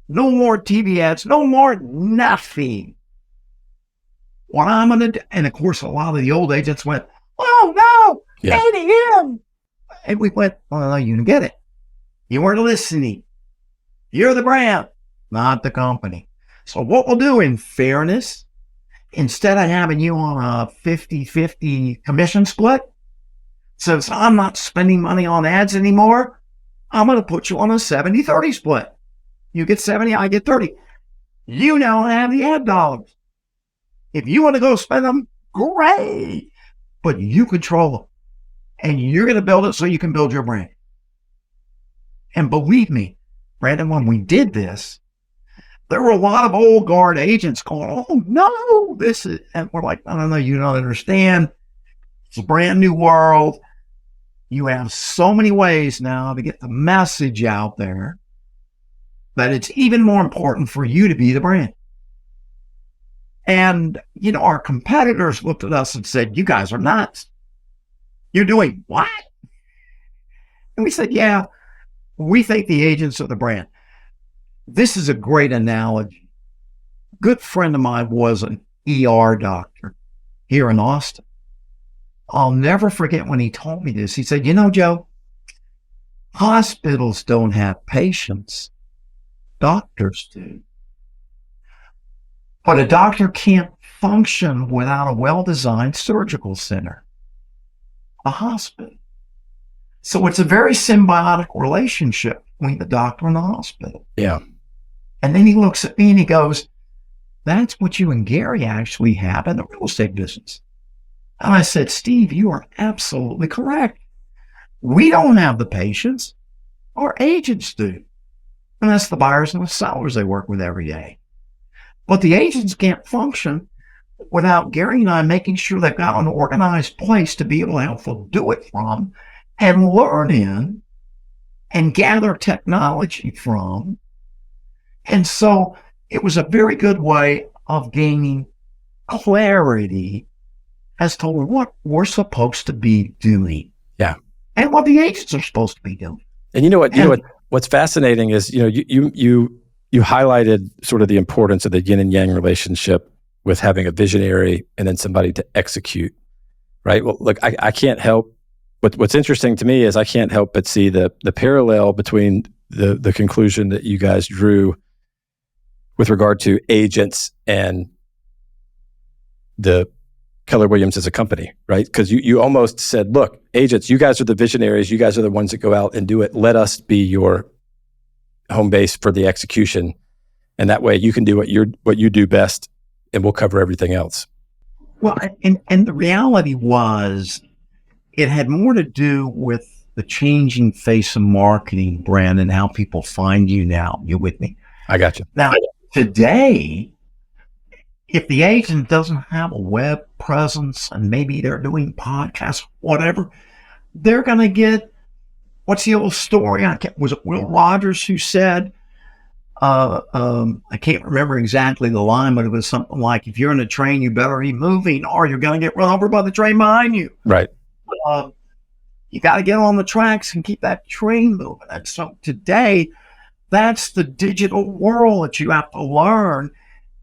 no more TV ads, no more nothing. What I'm going to do, and of course, a lot of the old agents went, oh no, ADM. And we went, well, you didn't get it. You weren't listening. You're the brand, not the company. So what we'll do in fairness, instead of having you on a 50-50 commission split, since I'm not spending money on ads anymore, I'm going to put you on a 70-30 split. You get 70, I get 30. You now have the ad dollars. If you want to go spend them, great. But you control them. And you're going to build it so you can build your brand. And believe me, Brandon, when we did this, there were a lot of old guard agents going, oh, no, this is, and we're like, no, you don't understand. It's a brand new world. You have so many ways now to get the message out there that it's even more important for you to be the brand. And, our competitors looked at us and said, you guys are nuts. You're doing what? And we said, yeah, we think the agents are the brand. This is a great analogy. Good friend of mine was an ER doctor here in Austin. I'll never forget when he told me this. He said, you know, Joe, hospitals don't have patients. Doctors do. But a doctor can't function without a well-designed surgical center, a hospital. So it's a very symbiotic relationship between the doctor and the hospital. Yeah. And then he looks at me and he goes, that's what you and Gary actually have in the real estate business. And I said, Steve, you are absolutely correct. We don't have the patients. Our agents do. And that's the buyers and the sellers they work with every day. But the agents can't function without Gary and I making sure they've got an organized place to be able to help them do it from and learn in and gather technology from. And so it was a very good way of gaining clarity as to what we're supposed to be doing. Yeah. And what the agents are supposed to be doing. And you know what? What's fascinating is, you highlighted sort of the importance of the yin and yang relationship with having a visionary and then somebody to execute, right? Well, look, I can't help. What's interesting to me is I can't help but see the parallel between the conclusion that you guys drew with regard to agents and the Keller Williams as a company, right? Because you almost said, look, agents, you guys are the visionaries. You guys are the ones that go out and do it. Let us be your home base for the execution. And that way you can do what you do best, and we'll cover everything else. Well, and the reality was it had more to do with the changing face of marketing, brand, and how people find you now. You with me? I got you. Now, today, if the agent doesn't have a web presence and maybe they're doing podcasts, whatever, they're going to get, what's the old story? Was it Will Rogers who said, I can't remember exactly the line, but it was something like, if you're in a train, you better be moving or you're going to get run over by the train behind you. Right. You got to get on the tracks and keep that train moving. And so today, that's the digital world that you have to learn.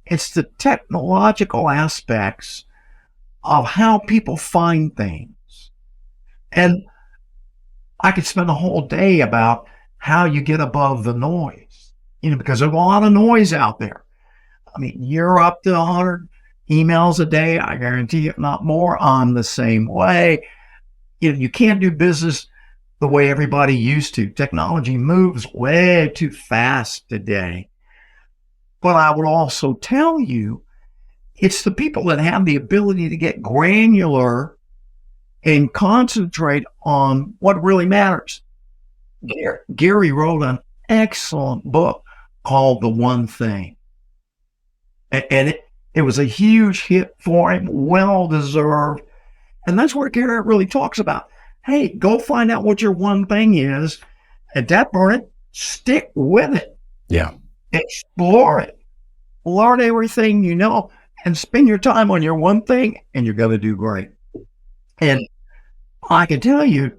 It's the technological aspects of how people find things. And I could spend a whole day about how you get above the noise, because there's a lot of noise out there. I mean, you're up to 100 emails a day. I guarantee you, if not more. I'm the same way. You can't do business the way everybody used to. Technology moves way too fast today. But I would also tell you, it's the people that have the ability to get granular and concentrate on what really matters. Gary wrote an excellent book called The One Thing. And it was a huge hit for him, well-deserved. And that's where Gary really talks about, hey, go find out what your one thing is, and that burn it, stick with it. Yeah. Explore it. Learn everything you know, and spend your time on your one thing, and you're going to do great. And I can tell you,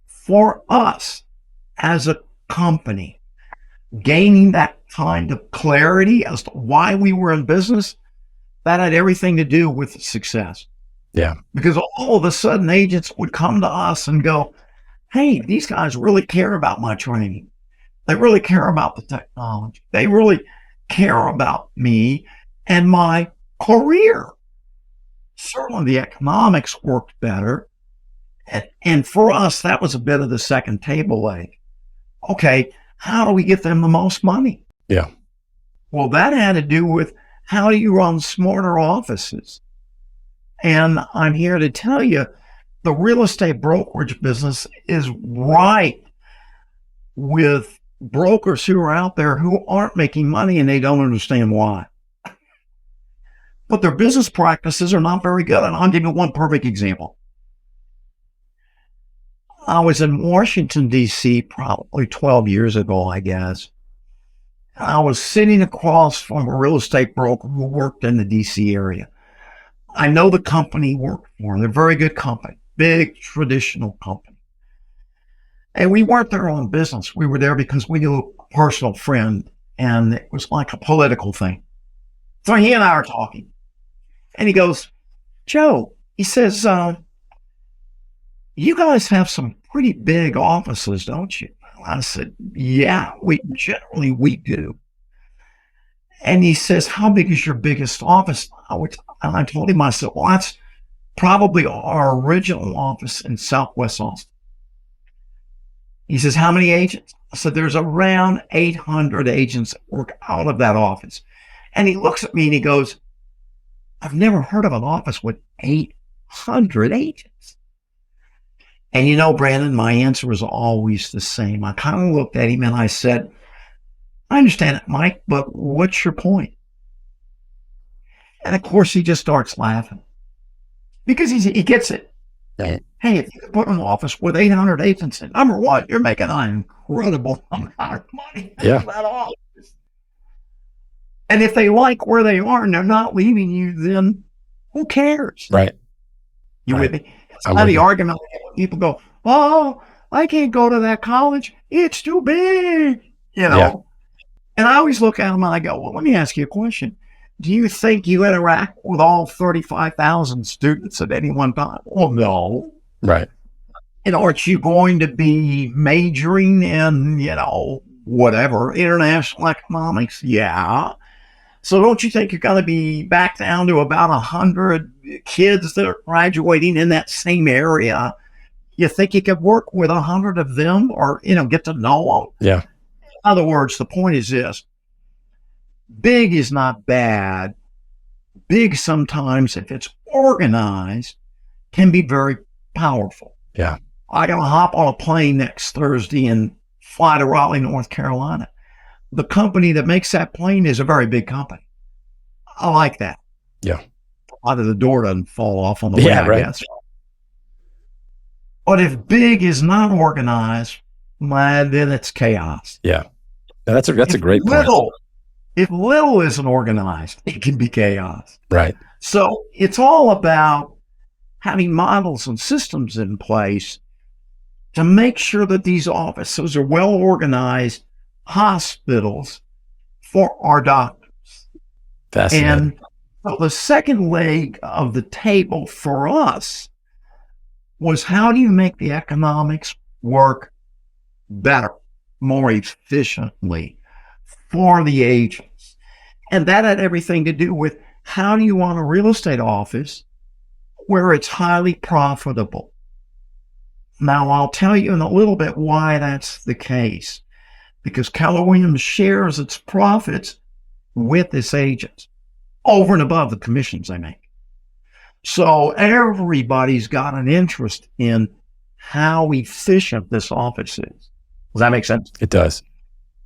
for us as a company, gaining that kind of clarity as to why we were in business, that had everything to do with success. Yeah. Because all of a sudden agents would come to us and go, hey, these guys really care about my training. They really care about the technology. They really care about me and my career. Certainly the economics worked better. And for us, that was a bit of the second table leg. Okay, how do we get them the most money? Yeah. Well, that had to do with how do you run smarter offices? And I'm here to tell you, the real estate brokerage business is ripe with brokers who are out there who aren't making money and they don't understand why. But their business practices are not very good. And I'll give you one perfect example. I was in Washington, D.C. probably 12 years ago, I guess. I was sitting across from a real estate broker who worked in the D.C. area. I know the company he worked for. They're a very good company, big traditional company. And we weren't there on business. We were there because we knew a personal friend, and it was like a political thing. So he and I are talking, and he goes, Joe, he says, you guys have some pretty big offices, don't you? I said, yeah, we do. And he says, how big is your biggest office? And I told him, I said, well, that's probably our original office in Southwest Austin. He says, how many agents? I said, there's around 800 agents that work out of that office. And he looks at me and he goes, I've never heard of an office with 800 agents. And you know, Brandon, my answer was always the same. I kind of looked at him and I said, I understand it, Mike, but what's your point? And of course, he just starts laughing because he gets it. Yeah. Hey, if you could put an office with 800 agents in, number one, you're making an incredible amount of money. Yeah. That office. And if they like where they are and they're not leaving you, then who cares? Right. You Right. with me? It's not the argument when people go, oh, I can't go to that college. It's too big. You know? Yeah. And I always look at them and I go, well, let me ask you a question. Do you think you interact with all 35,000 students at any one time? Well, no. Right. And aren't you going to be majoring in, whatever, international economics? Yeah. So don't you think you're going to be back down to about 100 kids that are graduating in that same area? You think you could work with 100 of them or, get to know them? Yeah. In other words, the point is this. Big is not bad. Big sometimes, if it's organized, can be very powerful. Yeah. I got to hop on a plane next Thursday and fly to Raleigh, North Carolina. The company that makes that plane is a very big company. I like that. Yeah. Either the door doesn't fall off on the way, I guess. But if big is not organized, then it's chaos. Yeah. Now that's a great point. If little isn't organized, it can be chaos. Right. So it's all about having models and systems in place to make sure that these offices are well organized hospitals for our doctors. Fascinating. And so the second leg of the table for us was, how do you make the economics work better, more efficiently for the agents? And that had everything to do with, how do you want a real estate office where it's highly profitable? Now, I'll tell you in a little bit why that's the case. Because Keller Williams shares its profits with its agents over and above the commissions they make. So everybody's got an interest in how efficient this office is. Does that make sense? It does.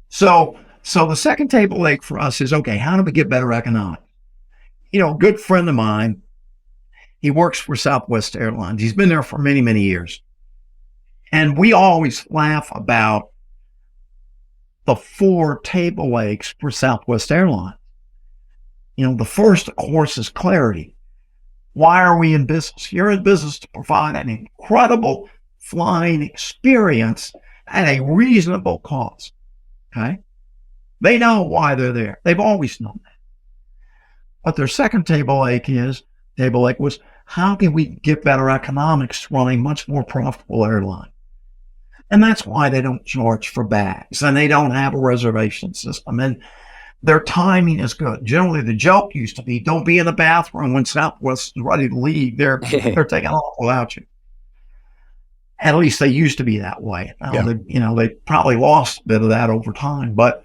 So the second table leg for us is, okay, how do we get better economics? A good friend of mine, he works for Southwest Airlines. He's been there for many, many years. And we always laugh about the 4 table legs for Southwest Airlines. The first, of course, is clarity. Why are we in business? You're in business to provide an incredible flying experience at a reasonable cost. Okay? They know why they're there. They've always known that. But their second table leg was, how can we get better economics to run a much more profitable airline? And that's why they don't charge for bags, and they don't have a reservation system, and their timing is good. Generally, the joke used to be, don't be in the bathroom when Southwest is ready to leave. They're taking off without you. At least they used to be that way. Now, they probably lost a bit of that over time, but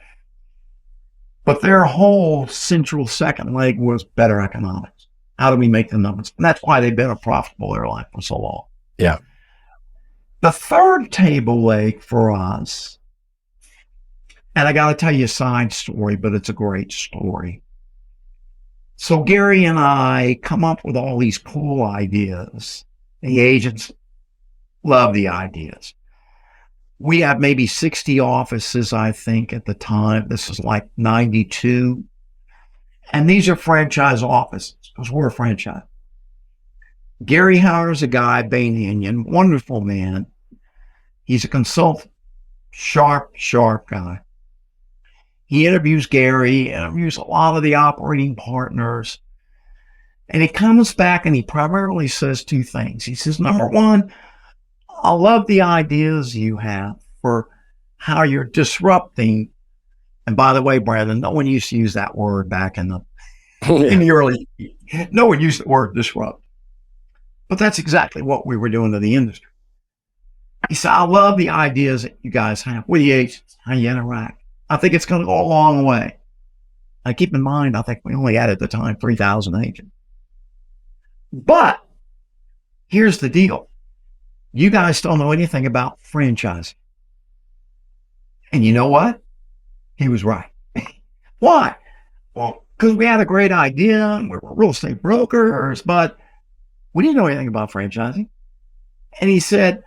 their whole central second leg was better economics. How do we make the numbers? And that's why they've been a profitable airline for so long. Yeah. The third table leg for us, and I got to tell you a side story, but it's a great story. So Gary and I come up with all these cool ideas. The agents love the ideas. We have maybe 60 offices, I think, at the time. This is like 92. And these are franchise offices because we're a franchise. Gary hires a guy, Bain Union, wonderful man. He's a consultant, sharp guy. He interviews Gary, interviews a lot of the operating partners. And he comes back and he primarily says two things. He says, number one, I love the ideas you have for how you're disrupting. And by the way, Brandon, no one used to use that word back in the early, no one used the word disrupt. But that's exactly what we were doing to the industry. He said, I love the ideas that you guys have with the agents, how you interact. I think it's going to go a long way. I keep in mind, I think we only had at the time 3,000 agents. But here's the deal. You guys don't know anything about franchising. And you know what? He was right. Why? Well, because we had a great idea and we were real estate brokers, but we didn't know anything about franchising. And he said,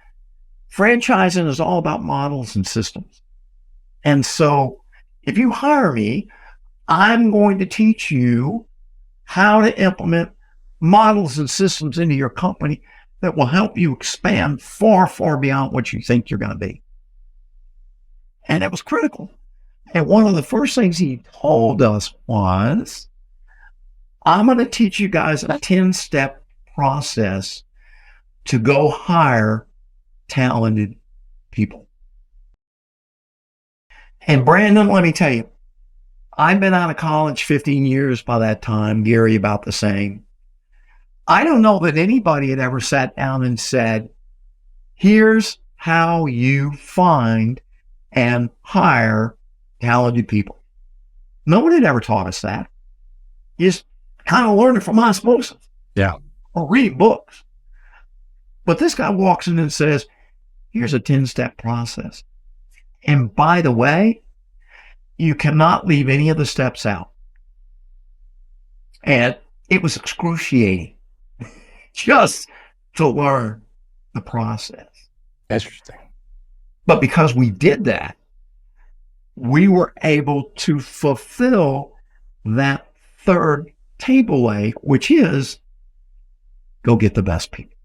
franchising is all about models and systems. And so if you hire me, I'm going to teach you how to implement models and systems into your company that will help you expand far, far beyond what you think you're going to be. And it was critical. And one of the first things he told us was, I'm going to teach you guys a 10-step process to go hire talented people. And Brandon, let me tell you, I've been out of college 15 years by that time, Gary about the same. I don't know that anybody had ever sat down and said, here's how you find and hire talented people. No one had ever taught us that. You just kind of learned it from osmosis. Yeah. Or read books. But this guy walks in and says, here's a 10-step process. And by the way, you cannot leave any of the steps out. And it was excruciating just to learn the process. Interesting. But because we did that, we were able to fulfill that third table leg, which is go get the best people.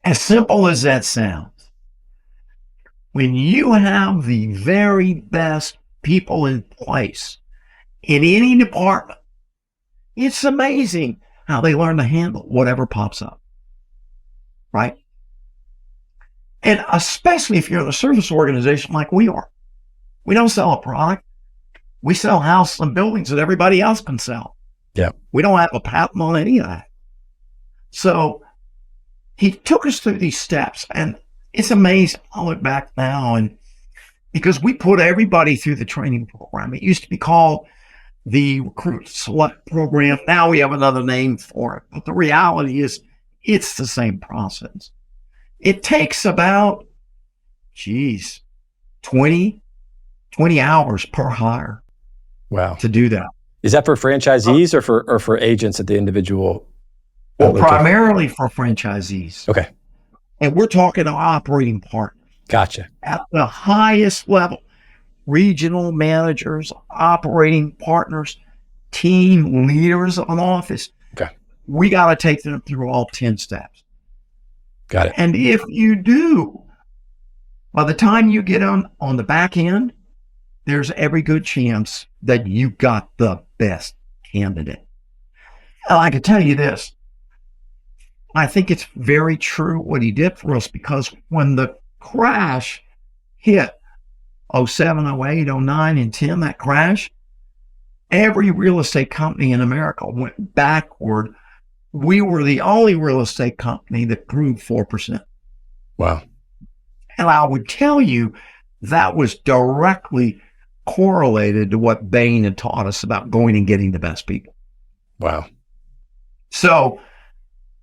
As simple as that sounds, when you have the very best people in place in any department, it's amazing how they learn to handle whatever pops up, right? And especially if you're in a service organization like we are. We don't sell a product. We sell houses and buildings that everybody else can sell. Yeah. We don't have a patent on any of that. So he took us through these steps, and it's amazing. I look back now, and because we put everybody through the training program. It used to be called the Recruit Select Program. Now we have another name for it. But the reality is it's the same process. It takes about, 20 hours per hire. Wow. To do that. Is that for franchisees or for agents at the individual? Well, primarily for franchisees. Okay. And we're talking to operating partners. Gotcha. At the highest level, regional managers, operating partners, team leaders of an office. Okay. We got to take them through all 10 steps. Got it. And if you do, by the time you get on the back end, there's every good chance that you got the best candidate. And I can tell you this. I think it's very true what he did for us, because when the crash hit 07, 08, 09, and 10, that crash, every real estate company in America went backward. We were the only real estate company that grew 4%. Wow. And I would tell you that was directly correlated to what Bain had taught us about going and getting the best people. Wow. So,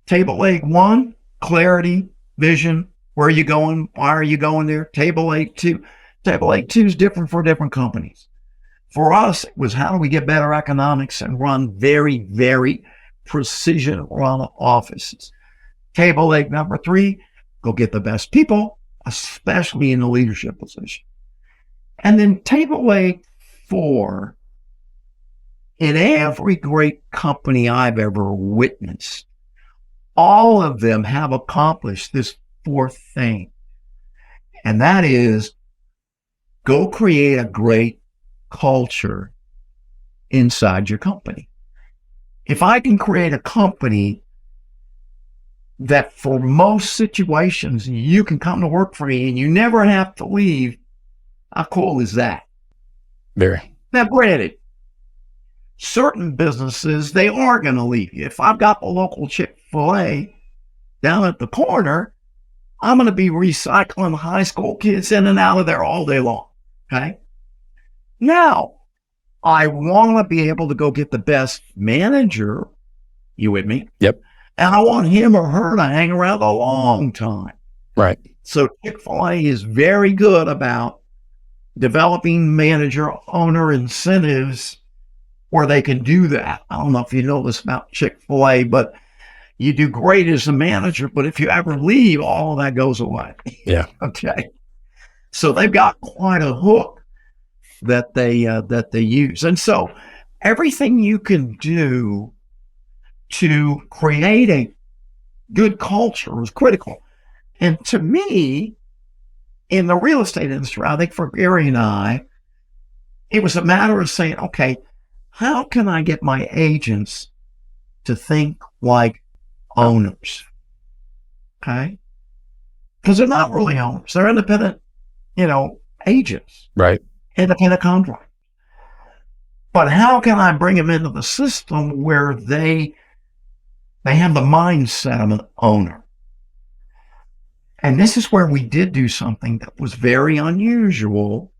table leg 1, clarity, vision. Where are you going? Why are you going there? Table leg 2. Table leg 2 is different for different companies. For us, it was how do we get better economics and run very, very precision run offices. Table leg number 3, go get the best people, especially in the leadership position. And then table leg 4, in every great company I've ever witnessed, all of them have accomplished this fourth thing, and that is go create a great culture inside your company. If I can create a company that for most situations you can come to work for me and you never have to leave, how cool is that? Very. Now, granted, certain businesses, they are going to leave you. If I've got the local Chick-fil-A down at the corner, I'm going to be recycling high school kids in and out of there all day long. Okay. Now, I want to be able to go get the best manager. You with me? Yep. And I want him or her to hang around a long time. Right. So Chick-fil-A is very good about developing manager owner incentives where they can do that. I don't know if you know this about Chick-fil-A, but you do great as a manager, but if you ever leave, all of that goes away. Yeah. Okay. So they've got quite a hook that they use. And so everything you can do to create a good culture is critical. And to me, in the real estate industry, I think for Gary and I, it was a matter of saying, okay, how can I get my agents to think like owners? Okay. Because they're not really owners. They're independent, agents. Right. Independent contractors. But how can I bring them into the system where they have the mindset of an owner? And this is where we did do something that was very unusual.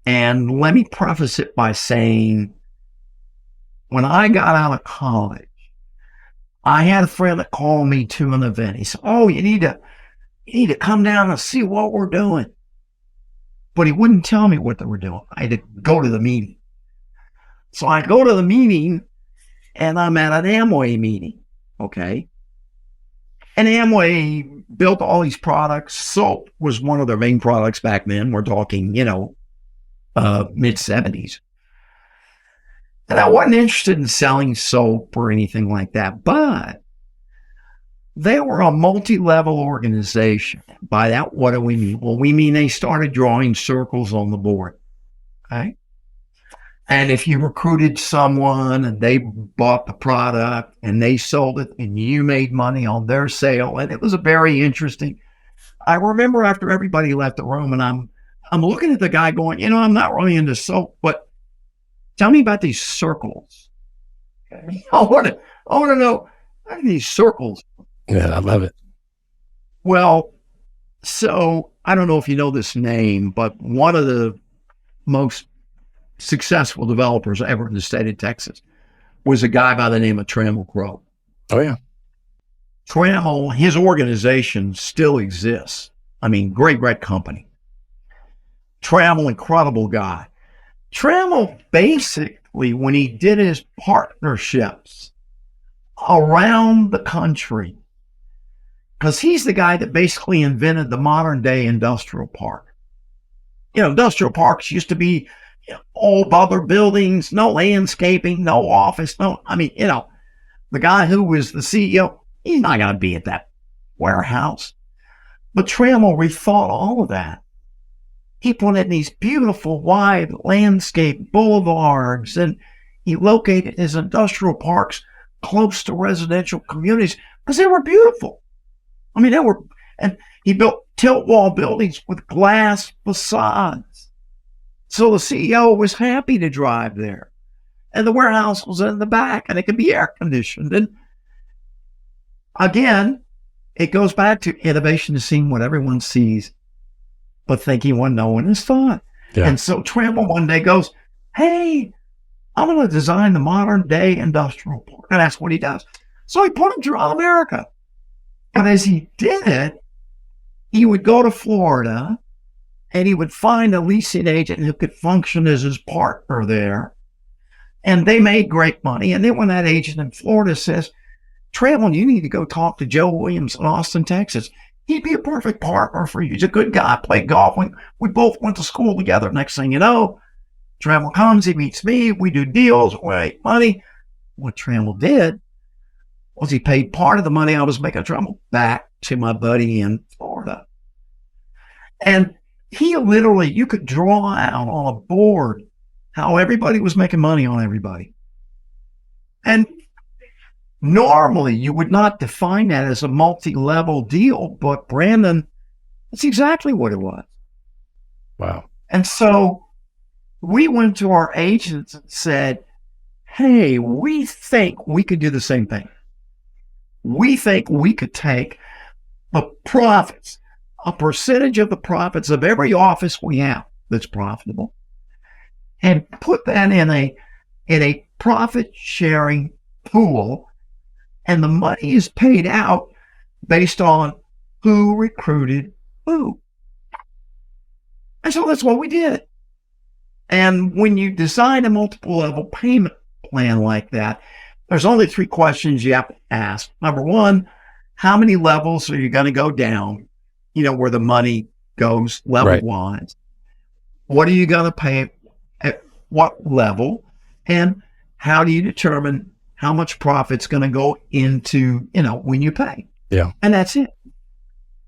And let me preface it by saying, when I got out of college, I had a friend that called me to an event. He said, "Oh, you need to come down and see what we're doing." But he wouldn't tell me what they were doing. I had to go to the meeting. So I go to the meeting and I'm at an Amway meeting. Okay. And Amway built all these products. Soap was one of their main products back then. We're talking, mid-70s. And I wasn't interested in selling soap or anything like that, but they were a multi-level organization. By that, what do we mean? Well, we mean they started drawing circles on the board. Okay. And if you recruited someone and they bought the product and they sold it and you made money on their sale, and it was a very interesting. I remember after everybody left the room and I'm looking at the guy going, I'm not really into soap, but tell me about these circles. Okay. I want to know, what are these circles? Yeah, I love it. Well, so I don't know if you know this name, but one of the most successful developers ever in the state of Texas was a guy by the name of Trammell Crow. Oh, yeah. Trammell, his organization still exists. I mean, great company. Trammell, incredible guy. Trammell basically, when he did his partnerships around the country, because he's the guy that basically invented the modern day industrial park. Industrial parks used to be old other buildings, no landscaping, no office, the guy who was the CEO, he's not going to be at that warehouse. But Trammell rethought all of that. He put in these beautiful wide landscape boulevards, and he located his industrial parks close to residential communities because they were beautiful. And he built tilt wall buildings with glass facades. So the CEO was happy to drive there. And the warehouse was in the back and it could be air conditioned. And again, it goes back to innovation is seeing what everyone sees, but thinking what no one has thought. Yeah. And so Trammell one day goes, "Hey, I'm going to design the modern day industrial park." And that's what he does. So he put them throughout America. But as he did it, he would go to Florida and he would find a leasing agent who could function as his partner there. And they made great money. And then when that agent in Florida says, "Trammell, you need to go talk to Joe Williams in Austin, Texas. He'd be a perfect partner for you. He's a good guy, played golf. We both went to school together." Next thing you know, Trammell comes, he meets me, we do deals, we make money. What Trammell did was he paid part of the money I was making Trammell back to my buddy in Florida. And he literally, you could draw out on a board how everybody was making money on everybody. And normally you would not define that as a multi-level deal, but Brandon, that's exactly what it was. Wow. And so we went to our agents and said, hey, we think we could do the same thing. We think we could take the profits, a percentage of the profits of every office we have that's profitable, and put that in a profit sharing pool, and the money is paid out based on who recruited who. And so that's what we did. And when you design a multiple level payment plan like that, there's only 3 questions you have to ask. Number one, how many levels are you going to go down, where the money goes level wise? What are you going to pay at what level? And how do you determine how much profit's going to go into, when you pay? Yeah. And that's it.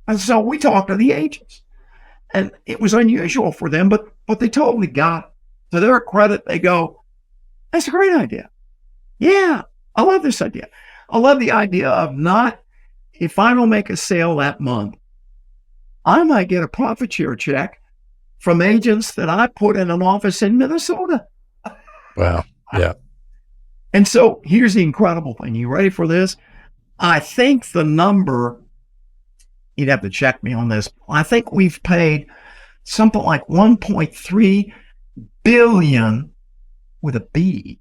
And so we talked to the agents, and it was unusual for them, but they totally got it. To their credit, they go, that's a great idea. Yeah, I love this idea. I love the idea of not, if I don't make a sale that month, I might get a profit share check from agents that I put in an office in Minnesota. Wow. Yeah. And so here's the incredible thing. You ready for this? I think the number, you'd have to check me on this. I think we've paid something like 1.3 billion with a B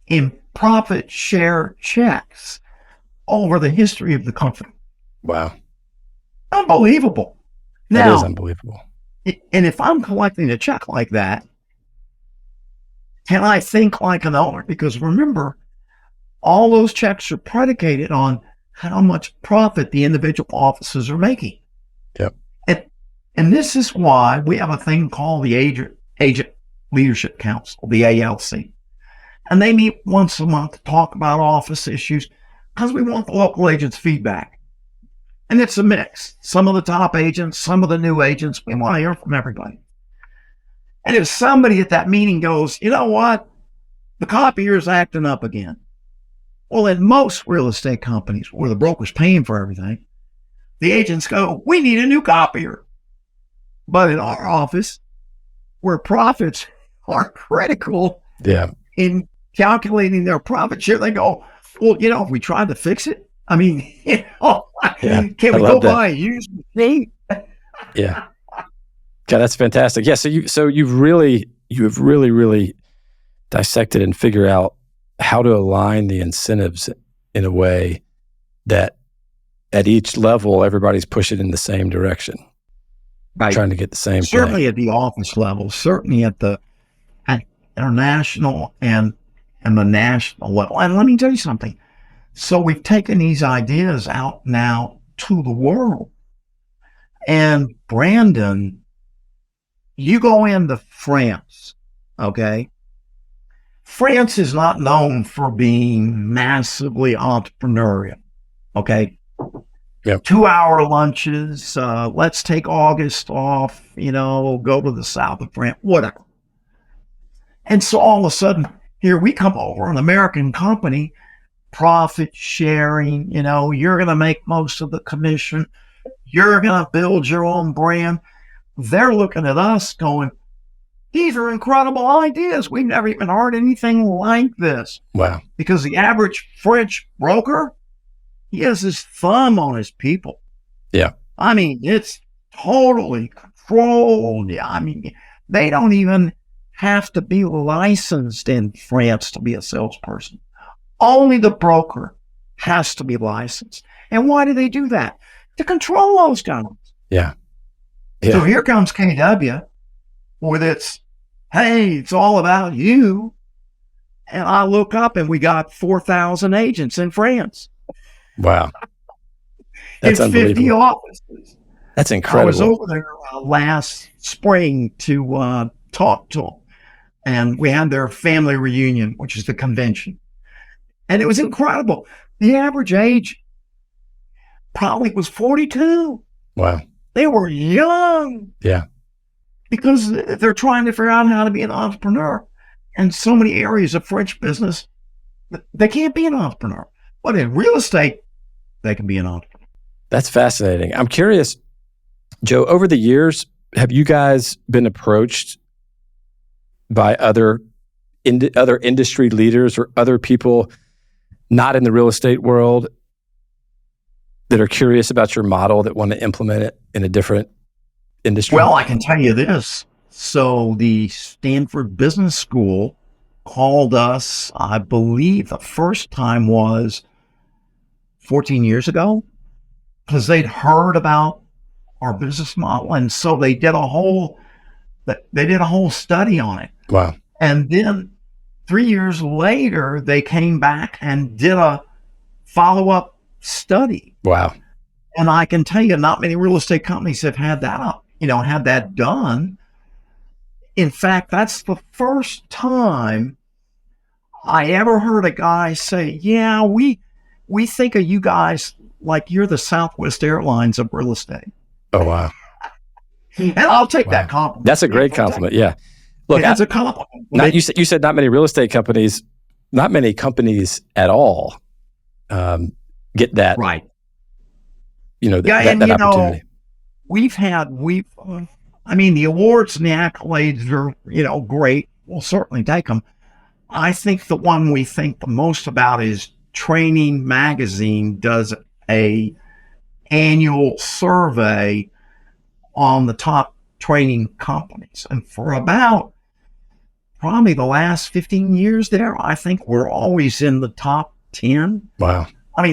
in profit share checks over the history of the company. Wow. Unbelievable. That is unbelievable. And if I'm collecting a check like that, can I think like an owner? Because remember, all those checks are predicated on how much profit the individual offices are making. Yep. And this is why we have a thing called the Agent Leadership Council, the ALC. And they meet once a month to talk about office issues because we want the local agents' feedback. And it's a mix. Some of the top agents, some of the new agents, we want to hear from everybody. And if somebody at that meeting goes, you know what? The copier's acting up again. Well, in most real estate companies where the broker's paying for everything, the agents go, we need a new copier. But in our office, where profits are critical in calculating their profit share, they go, well, if we tried to fix it, I mean, can we go buy a used machine? Yeah. Yeah, that's fantastic. Yeah, so you've really dissected and figured out how to align the incentives in a way that at each level everybody's pushing in the same direction, trying to get the same certainly thing. At the office level, certainly at international and the national level. And let me tell you something. So we've taken these ideas out now to the world. And Brandon, you go into France, okay? France is not known for being massively entrepreneurial, okay? Yep. 2-hour lunches, let's take August off, go to the south of France, whatever. And so all of a sudden, here we come over, an American company, profit sharing, you're going to make most of the commission. You're going to build your own brand. They're looking at us going, these are incredible ideas. We've never even heard anything like this. Wow. Because the average French broker, he has his thumb on his people. Yeah. I mean, it's totally controlled. I mean, they don't even have to be licensed in France to be a salesperson. Only the broker has to be licensed. And why do they do that? To control those guys. Yeah. So here comes KW with its, hey, it's all about you. And I look up and we got 4,000 agents in France. Wow. That's in 50 offices. That's incredible. I was over there last spring to talk to them. And we had their family reunion, which is the convention. And it was incredible. The average age probably was 42. Wow. They were young Yeah. because they're trying to figure out how to be an entrepreneur. And so many areas of French business, they can't be an entrepreneur. But in real estate, they can be an entrepreneur. That's fascinating. I'm curious, Joe, over the years, have you guys been approached by other industry leaders or other people not in the real estate world that are curious about your model that want to implement it in a different industry? Well, I can tell you this. So the Stanford Business School called us, I believe the first time was 14 years ago, because they'd heard about our business model. And so they did a whole study on it. Wow. And then 3 years later, they came back and did a follow-up study. Wow. And I can tell you, not many real estate companies have had that up, had that done. In fact, that's the first time I ever heard a guy say, yeah, we think of you guys like you're the Southwest Airlines of real estate. Oh, wow. And I'll take that compliment. That's a great compliment. Yeah. Look, that's a compliment. You said not many real estate companies, not many companies at all get that. Right. That opportunity. The awards and the accolades are, great. We'll certainly take them. I think the one we think the most about is Training Magazine does a annual survey on the top training companies. And for about probably the last 15 years there, I think we're always in the top 10. Wow.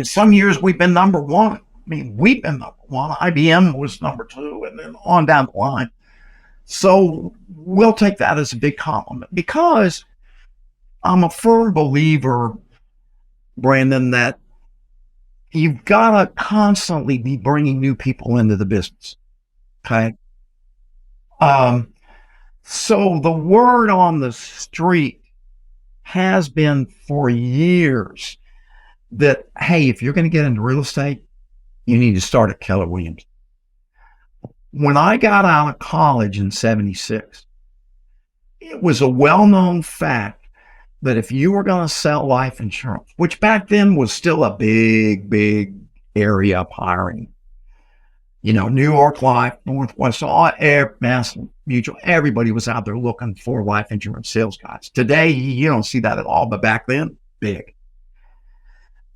Some years we've been number one. We've been number one. IBM was number two, and then on down the line. So we'll take that as a big compliment, because I'm a firm believer, Brandon, that you've got to constantly be bringing new people into the business. Okay. So the word on the street has been for years that, hey, if you're going to get into real estate, you need to start at Keller Williams. When I got out of college in 76, it was a well-known fact that if you were going to sell life insurance, which back then was still a big, big area of hiring, New York Life, Northwest, Mass Mutual, everybody was out there looking for life insurance sales guys. Today, you don't see that at all, but back then, big.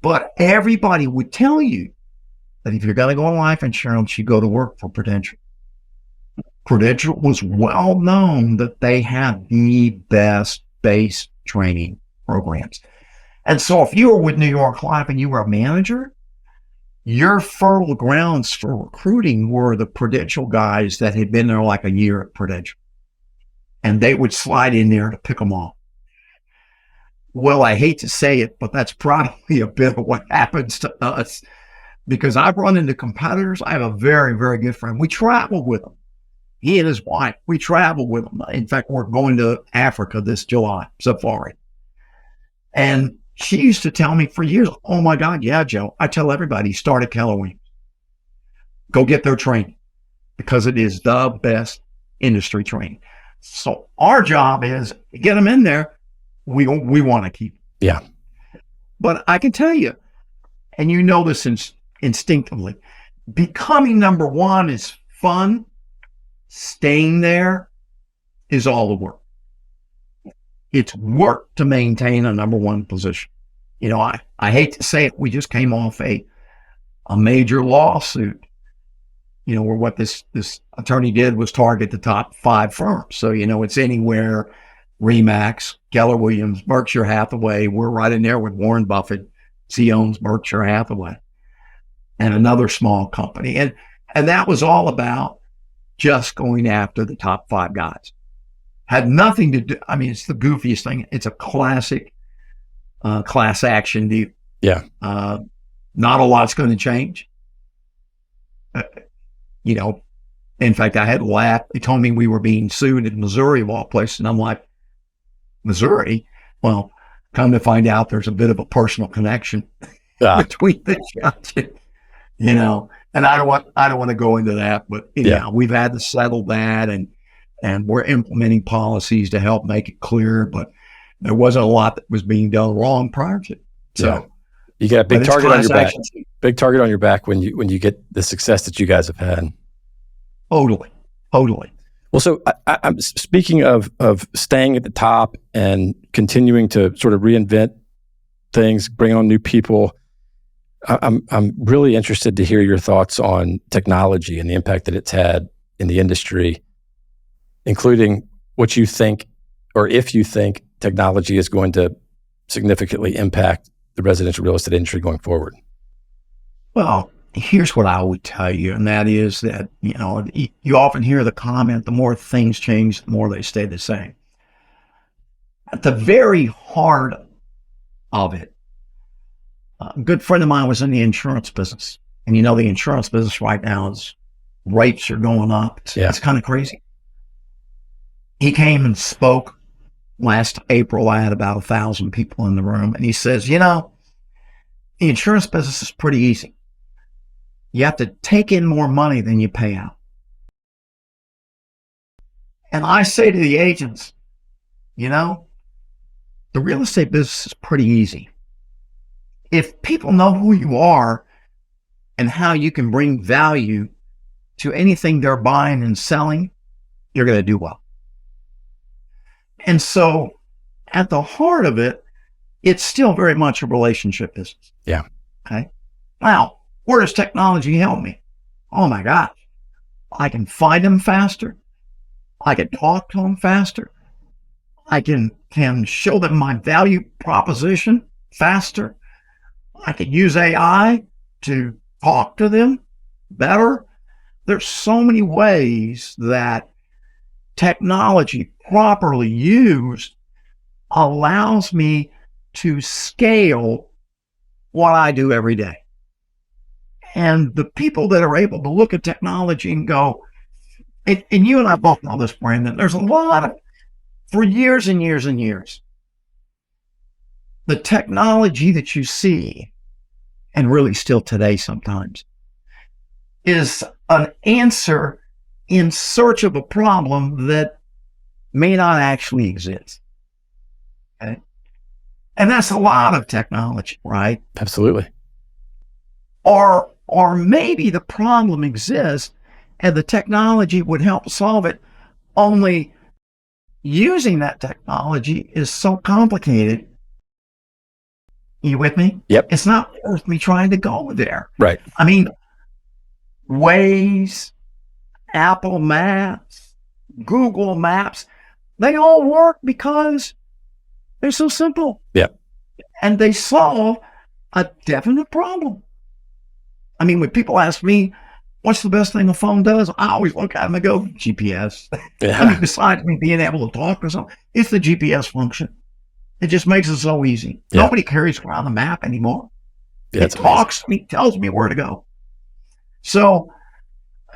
But everybody would tell you that if you're going to go on life insurance, you go to work for Prudential. Prudential was well known that they had the best base training programs. And so if you were with New York Life and you were a manager, your fertile grounds for recruiting were the Prudential guys that had been there like a year at Prudential. And they would slide in there to pick them off. Well, I hate to say it, but that's probably a bit of what happens to us, because I've run into competitors. I have a very, very good friend. We travel with him. He and his wife, we travel with them. In fact, we're going to Africa this July, safari. And she used to tell me for years, oh my God, yeah, Joe, I tell everybody, start at Keller Williams. Go get their training, because it is the best industry training. So our job is to get them in there. We want to keep them. Yeah. But I can tell you, and you know this instinctively, becoming number one is fun. Staying there is all the work. It's work to maintain a number one position. I hate to say it, we just came off a major lawsuit, where what this attorney did was target the top 5 firms. So, it's anywhere, Remax, Keller Williams, Berkshire Hathaway. We're right in there with Warren Buffett. He owns Berkshire Hathaway, and another small company. And that was all about just going after the top 5 guys. Had nothing to do, it's the goofiest thing. It's a classic class action deal. Yeah. Not a lot's going to change. In fact, I had to laugh. They told me we were being sued in Missouri, of all places. And I'm like, Missouri? Well, come to find out there's a bit of a personal connection between the judge and I don't want to go into that, but anyhow, we've had to settle that, and we're implementing policies to help make it clear, but there wasn't a lot that was being done wrong prior to. So you got a big target on your back. Big target on your back when you get the success that you guys have had. Totally. Well, so I'm speaking of staying at the top and continuing to sort of reinvent things, bring on new people. I'm really interested to hear your thoughts on technology and the impact that it's had in the industry, including what you think, or if you think technology is going to significantly impact the residential real estate industry going forward. Well, here's what I would tell you, and that is that, you often hear the comment, the more things change, the more they stay the same. At the very heart of it, a good friend of mine was in the insurance business. And the insurance business right now is rates are going up. It's kind of crazy. He came and spoke last April. I had about 1,000 people in the room. And he says, the insurance business is pretty easy. You have to take in more money than you pay out. And I say to the agents, the real estate business is pretty easy. If people know who you are and how you can bring value to anything they're buying and selling, you're going to do well. And so at the heart of it, it's still very much a relationship business. Yeah. Okay. Now, where does technology help me? Oh my gosh. I can find them faster. I can talk to them faster. I can show them my value proposition faster. I can use AI to talk to them better. There's so many ways that technology properly used allows me to scale what I do every day. And the people that are able to look at technology and go, and you and I both know this, Brandon, there's a lot of, for years and years and years, the technology that you see, and really still today sometimes, is an answer in search of a problem that may not actually exist. Okay? And that's a lot of technology, right? Absolutely. Or maybe the problem exists and the technology would help solve it, only using that technology is so complicated. You with me? Yep. It's not worth me trying to go there. Right. I mean, Waze, Apple Maps, Google Maps, they all work because they're so simple. Yep. And they solve a definite problem. I mean, when people ask me, what's the best thing a phone does? I always look at them and go, GPS. Yeah. I mean, besides me being able to talk or something, it's the GPS function. It just makes it so easy. Yeah. Nobody carries around the map anymore. Yeah, it talks to me, tells me where to go. So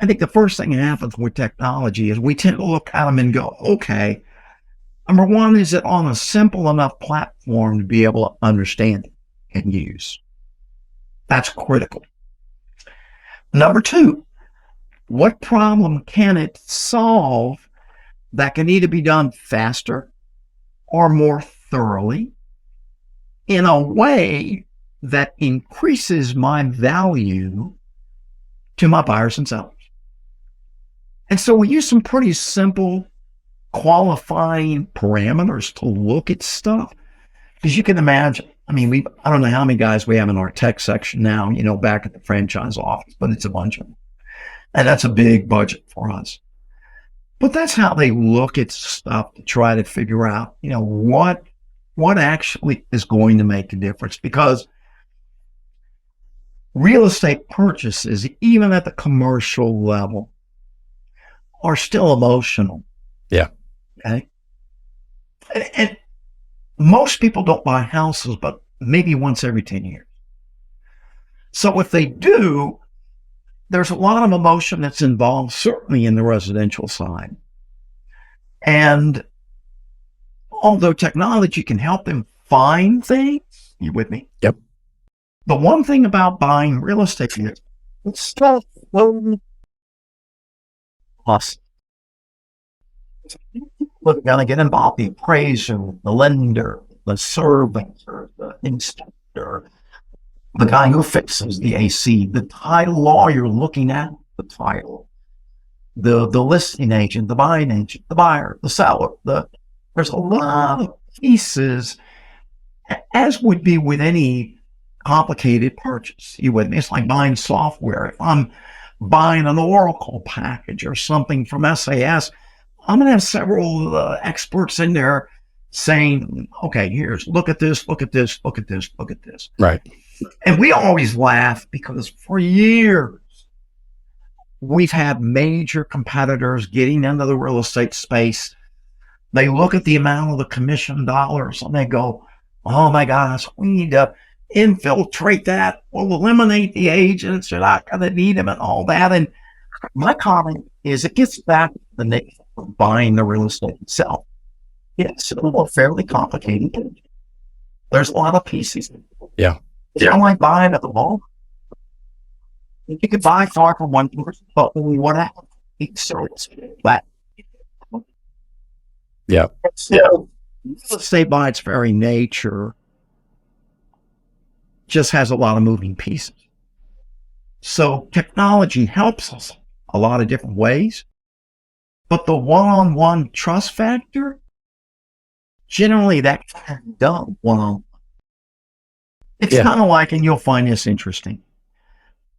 I think the first thing that happens with technology is we tend to look at them and go, okay, number one, is it on a simple enough platform to be able to understand and use? That's critical. Number two, what problem can it solve that can either be done faster or more thoroughly in a way that increases my value to my buyers and sellers? And so we use some pretty simple qualifying parameters to look at stuff. Because you can imagine, I mean, I don't know how many guys we have in our tech section now, back at the franchise office, but it's a bunch of them. And that's a big budget for us. But that's how they look at stuff to try to figure out, what actually is going to make a difference. Because real estate purchases, even at the commercial level, are still emotional. Yeah. Okay. And most people don't buy houses, but maybe once every 10 years. So if they do, there's a lot of emotion that's involved, certainly in the residential side. And although technology can help them find things, you with me? Yep. The one thing about buying real estate is stuff plus we're going to get involved. The appraiser, the lender, the surveyor, the inspector, the guy who fixes the AC, the title lawyer looking at the title, the listing agent, the buying agent, the buyer, the seller. There's a lot of pieces, as would be with any complicated purchase. You with me? It's like buying software. If I'm buying an Oracle package or something from SAS, I'm going to have several experts in there saying, okay, look at this, look at this, look at this, look at this. Right. And we always laugh because for years, we've had major competitors getting into the real estate space. They look at the amount of the commission dollars and they go, oh my gosh, we need to infiltrate that. We'll eliminate the agents. You're not going to need them and all that. And my comment is it gets back to the nature of buying the real estate itself. It's a fairly complicated. There's a lot of pieces. Yeah. It's not like buying at the mall. You can buy a car from one person, but only one out. But Yeah. so real estate by its very nature just has a lot of moving pieces. So technology helps us a lot of different ways, but the one-on-one trust factor, generally that can be done one-on-one. It's kind of like, and you'll find this interesting,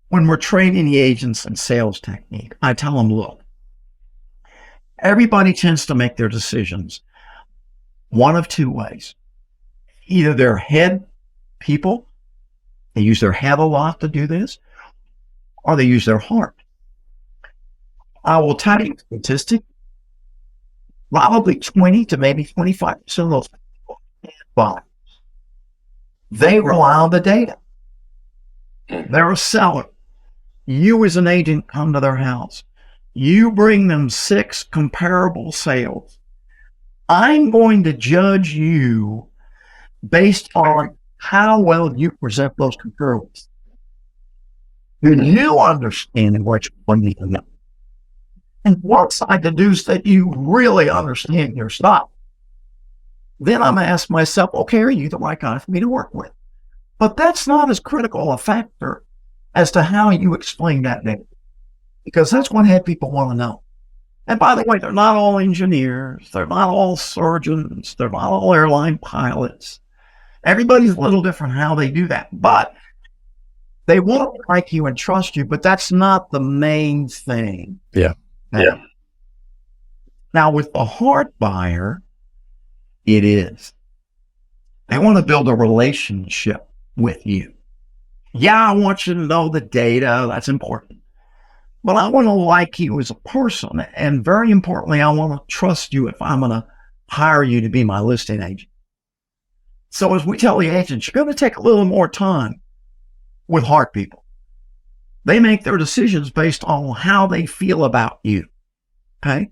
when we're training the agents in sales technique, I tell them, look, everybody tends to make their decisions one of two ways. Either they're head people, they use their head a lot to do this, or they use their heart. I will tell you a statistic, probably 20 to maybe 25% of those people buyers, they rely on the data. They're a seller. You as an agent come to their house. You bring them 6 comparable sales. I'm going to judge you based on how well you present those comparables. Do you understand which one you know? And once I deduce that you really understand your stuff, then I'm going to ask myself, okay, are you the right guy for me to work with? But that's not as critical a factor as to how you explain that data, because that's what head people want to know. And by the way, they're not all engineers. They're not all surgeons. They're not all airline pilots. Everybody's a little different how they do that, but they want to like you and trust you, but that's not the main thing. Yeah. Yeah. Now with the heart buyer, it is. They want to build a relationship with you. Yeah, I want you to know the data. That's important. But I want to like you as a person. And very importantly, I want to trust you if I'm going to hire you to be my listing agent. So as we tell the agents, you're going to take a little more time with heart people. They make their decisions based on how they feel about you. Okay?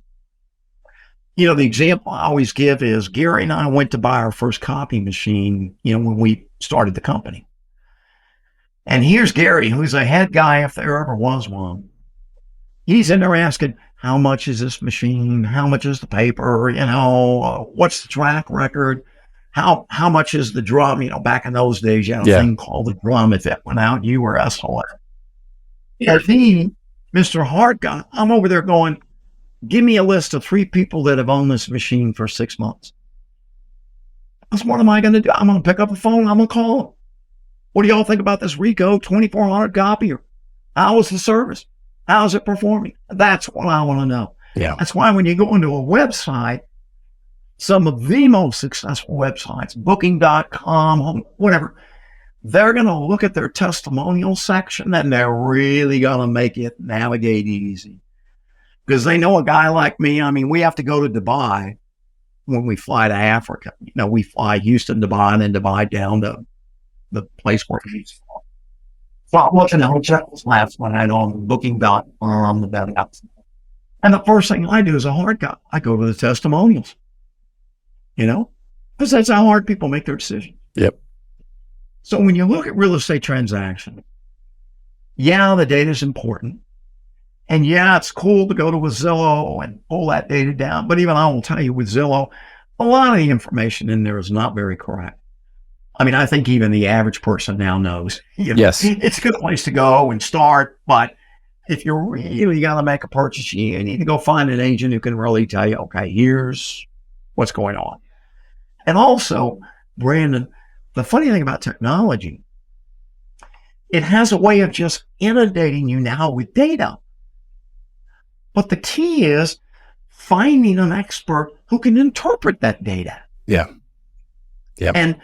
You know, the example I always give is Gary and I went to buy our first copy machine, when we started the company. And here's Gary, who's a head guy if there ever was one. He's in there asking, how much is this machine? How much is the paper? What's the track record? How much is the drum? Back in those days, you had a thing called the drum. If it went out, you were SOS. And he, Mr. Hart guy, I'm over there going, give me a list of 3 people that have owned this machine for 6 months. That's what am I going to do? I'm going to pick up the phone. I'm going to call them. What do y'all think about this Rico 2400 copier? How was the service? How's it performing? That's what I want to know. Yeah. That's why when you go into a website, some of the most successful websites, booking.com, whatever, they're going to look at their testimonial section and they're really going to make it navigate easy. Because they know a guy like me, we have to go to Dubai when we fly to Africa. We fly Houston, Dubai, and then Dubai down to the place where we fly. So I'm looking at hotels last night on booking.com, and the first thing I do as a hard guy, I go to the testimonials. Because that's how hard people make their decisions. Yep. So when you look at real estate transactions, Yeah, the data is important. And yeah, it's cool to go to a Zillow and pull that data down. But even I will tell you with Zillow, a lot of the information in there is not very correct. I mean, I think even the average person now knows, Yes. it's a good place to go and start. But if you're really got to make a purchase, you need to go find an agent who can really tell you, okay, here's what's going on. And also, Brandon, the funny thing about technology, it has a way of just inundating you now with data. But the key is finding an expert who can interpret that data. Yeah. Yeah. And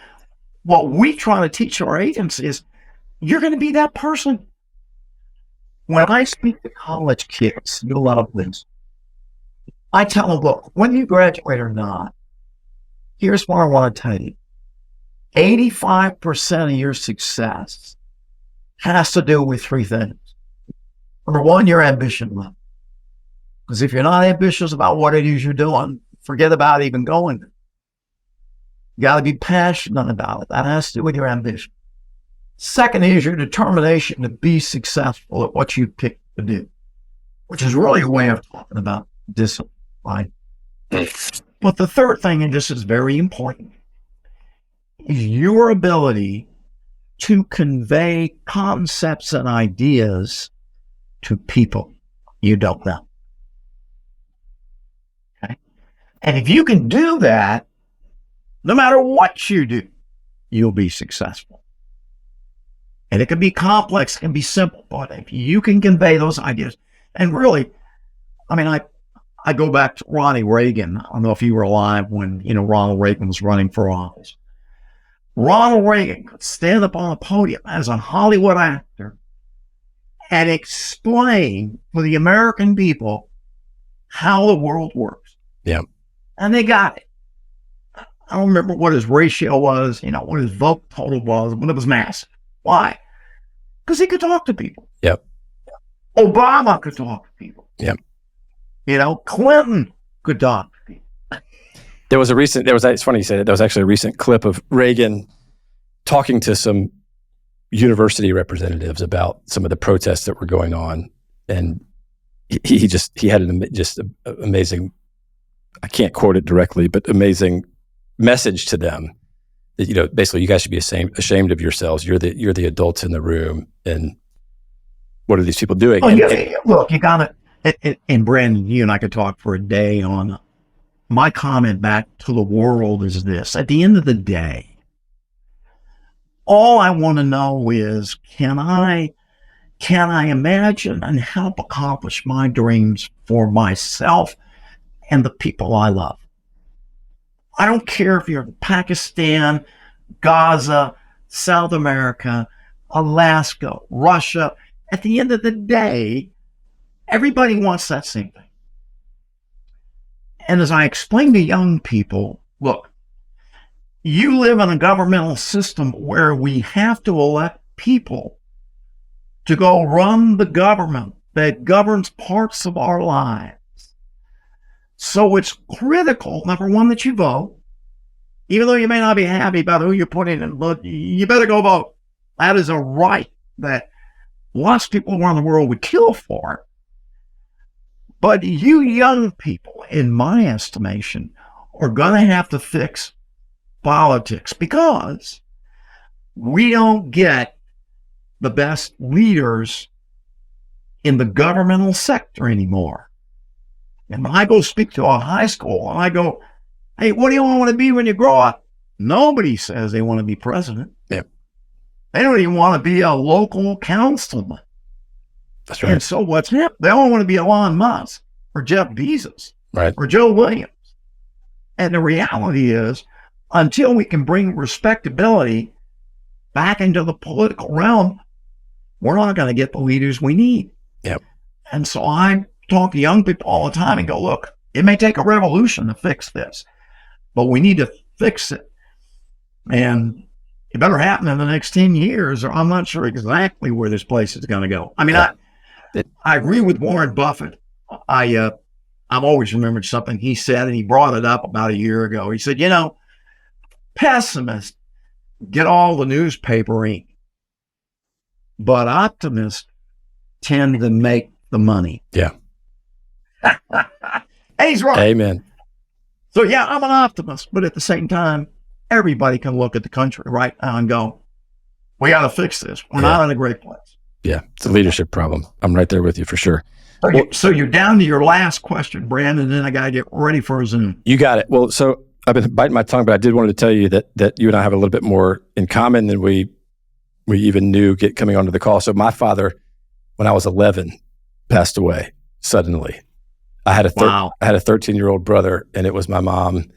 what we try to teach our agents is you're going to be that person. When I speak to college kids, you'll love this. I tell them, look, when you graduate or not, here's what I want to tell you. 85% of your success has to do with three things. Number one, your ambition level. Because if you're not ambitious about what it is you're doing, forget about even going there. You got to be passionate about it. That has to do with your ambition. Second is your determination to be successful at what you picked to do, which is really a way of talking about discipline. Right? But the third thing, and this is very important, is your ability to convey concepts and ideas to people you don't know. Okay? And if you can do that, no matter what you do, you'll be successful. And it can be complex, it can be simple, but if you can convey those ideas, and really, I mean, I go back to Ronnie Reagan. I don't know if you were alive when, Ronald Reagan was running for office. Ronald Reagan could stand up on a podium as a Hollywood actor and explain for the American people how the world works. Yeah. And they got it. I don't remember what his ratio was, what his vote total was, but it was massive. Why? Because he could talk to people. Yep. Obama could talk to people. Yep. Clinton could talk to people. It's funny you say that. There was actually a recent clip of Reagan talking to some university representatives about some of the protests that were going on. And he had an amazing, I can't quote it directly, but amazing message to them that, basically you guys should be ashamed of yourselves. You're the adults in the room. And what are these people doing? Look, you got to, and Brandon, you and I could talk for a day on my comment back to the world is this. At the end of the day, all I want to know is, can I imagine and help accomplish my dreams for myself and the people I love? I don't care if you're in Pakistan, Gaza, South America, Alaska, Russia. At the end of the day, everybody wants that same thing. And as I explain to young people, look, you live in a governmental system where we have to elect people to go run the government that governs parts of our lives. So it's critical, number one, that you vote. Even though you may not be happy about who you're putting in, but you better go vote. That is a right that lots of people around the world would kill for. But you young people, in my estimation, are going to have to fix politics because we don't get the best leaders in the governmental sector anymore. And when I go speak to a high school and I go, hey, what do you want to be when you grow up? Nobody says they want to be president. Yeah. They don't even want to be a local councilman. That's right. And so what's happened? They all want to be Elon Musk or Jeff Bezos, right, or Joe Williams. And the reality is, until we can bring respectability back into the political realm, we're not going to get the leaders we need. Yep. And so I talk to young people all the time and go, look, it may take a revolution to fix this, but we need to fix it. And it better happen in the next 10 years, or I'm not sure exactly where this place is going to go. I mean, I agree with Warren Buffett. I've always remembered something he said, and he brought it up about a year ago. He said, pessimists get all the newspaper ink, but optimists tend to make the money. Yeah. He's right. Amen. So yeah, I'm an optimist, but at the same time, everybody can look at the country right now and go, we got to fix this. We're not in a great place. Yeah. It's a leadership problem. I'm right there with you for sure. So you're down to your last question, Brandon, and then I got to get ready for a Zoom. You got it. Well, so I've been biting my tongue, but I did want to tell you that you and I have a little bit more in common than we even knew coming onto the call. So my father, when I was 11, passed away suddenly. I had a 13-year-old brother, and it was my mom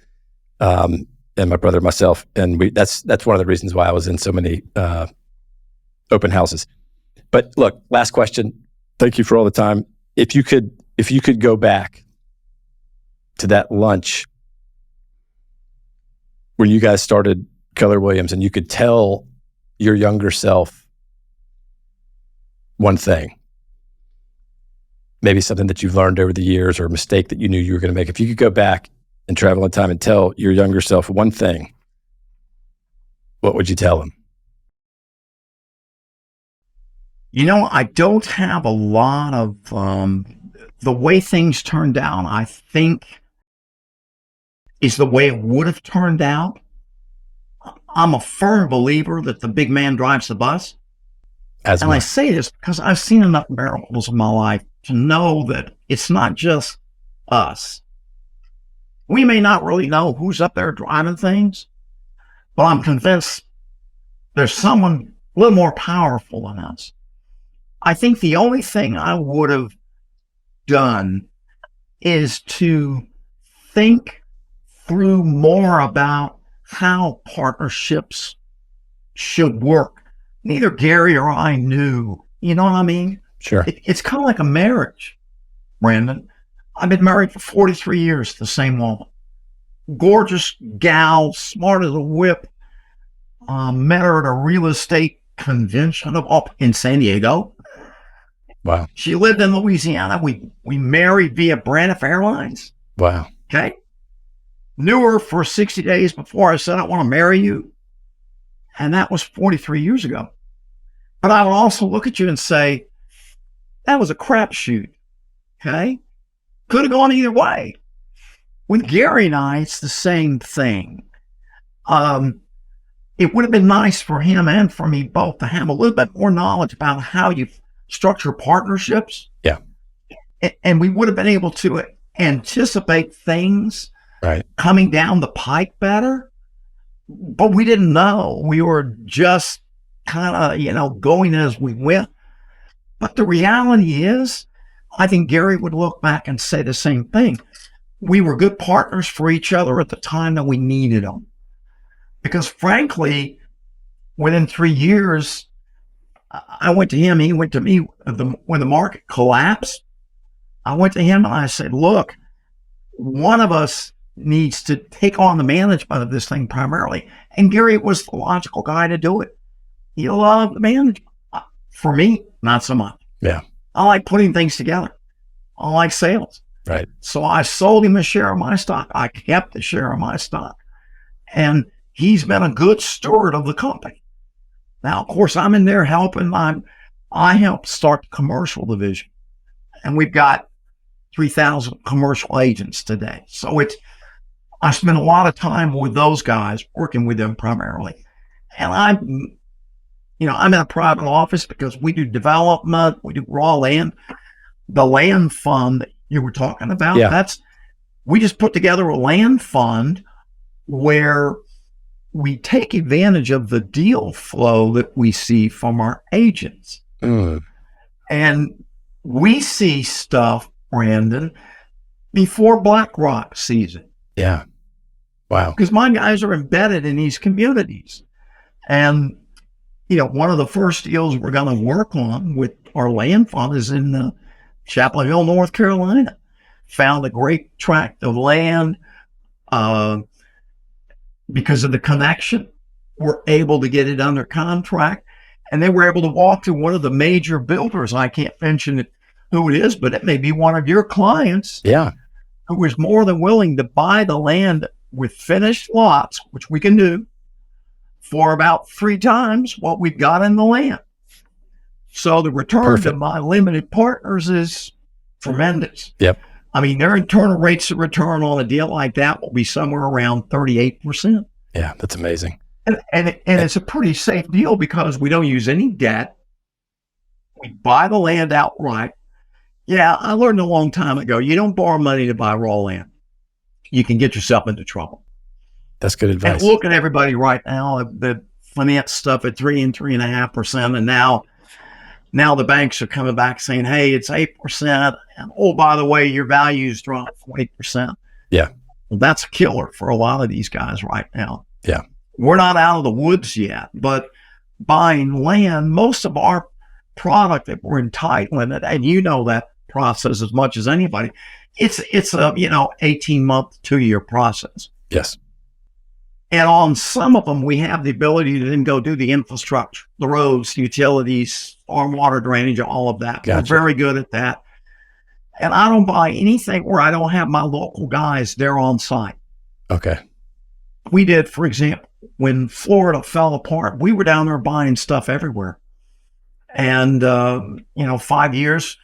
and my brother and myself, and that's one of the reasons why I was in so many open houses. But look, last question. Thank you for all the time. If you could go back to that lunch when you guys started Keller Williams, and you could tell your younger self one thing, maybe something that you've learned over the years or a mistake that you knew you were going to make. If you could go back and travel in time and tell your younger self one thing, what would you tell him? I don't have a lot of the way things turned out, I think, is the way it would have turned out. I'm a firm believer that the big man drives the bus. I say this because I've seen enough miracles in my life to know that it's not just us. We may not really know who's up there driving things, but I'm convinced there's someone a little more powerful than us. I think the only thing I would have done is to think through more about how partnerships should work. Neither Gary or I knew, you know what I mean? Sure. It's kind of like a marriage, Brandon. I've been married for 43 years to the same woman. Gorgeous gal, smart as a whip. Met her at a real estate convention up in San Diego. Wow. She lived in Louisiana. We married via Braniff Airlines. Wow. Okay. Knew her for 60 days before I said, I want to marry you. And that was 43 years ago. But I would also look at you and say, that was a crapshoot. Okay. Could have gone either way. With Gary and I, it's the same thing. It would have been nice for him and for me both to have a little bit more knowledge about how you structure partnerships. Yeah. And we would have been able to anticipate things coming down the pike better. But we didn't know. We were just kind of, going as we went. But the reality is, I think Gary would look back and say the same thing. We were good partners for each other at the time that we needed them. Because frankly, within 3 years, I went to him, he went to me when the market collapsed. I went to him and I said, look, one of us needs to take on the management of this thing primarily. And Gary was the logical guy to do it. He loved the management. For me, not so much. Yeah. I like putting things together. I like sales. Right. So I sold him a share of my stock. I kept the share of my stock. And he's been a good steward of the company. Now, of course, I'm in there helping. I helped start the commercial division. And we've got 3,000 commercial agents today. So I spend a lot of time with those guys, working with them primarily. And I'm in a private office because we do development, we do raw land. The land fund that you were talking about, we just put together a land fund where we take advantage of the deal flow that we see from our agents. And we see stuff, Brandon, before BlackRock sees it. Yeah. Wow. Because my guys are embedded in these communities. And, one of the first deals we're going to work on with our land fund is in Chapel Hill, North Carolina. Found a great tract of land. Because of the connection, we're able to get it under contract. And they were able to walk to one of the major builders. I can't mention who it is, but it may be one of your clients. Yeah. Who was more than willing to buy the land with finished lots, which we can do, for about 3 times what we've got in the land. So the return to my limited partners is tremendous. Yep. I mean, their internal rates of return on a deal like that will be somewhere around 38%. Yeah, that's amazing. And it's a pretty safe deal because we don't use any debt. We buy the land outright. Yeah, I learned a long time ago, you don't borrow money to buy raw land. You can get yourself into trouble. That's good advice. And look at everybody right now, the finance stuff at 3 and 3.5%. And now the banks are coming back saying, hey, it's 8%. And oh, by the way, your values dropped 40%. Yeah. Well, that's a killer for a lot of these guys right now. Yeah. We're not out of the woods yet, but buying land, most of our product that we're entitling, and you know that process as much as anybody, it's a 18-month, 2-year process. Yes. And on some of them, we have the ability to then go do the infrastructure, the roads, utilities, farm water drainage, all of that. Gotcha. We're very good at that. And I don't buy anything where I don't have my local guys there on site. Okay. We did, for example, when Florida fell apart, we were down there buying stuff everywhere. And, 5 years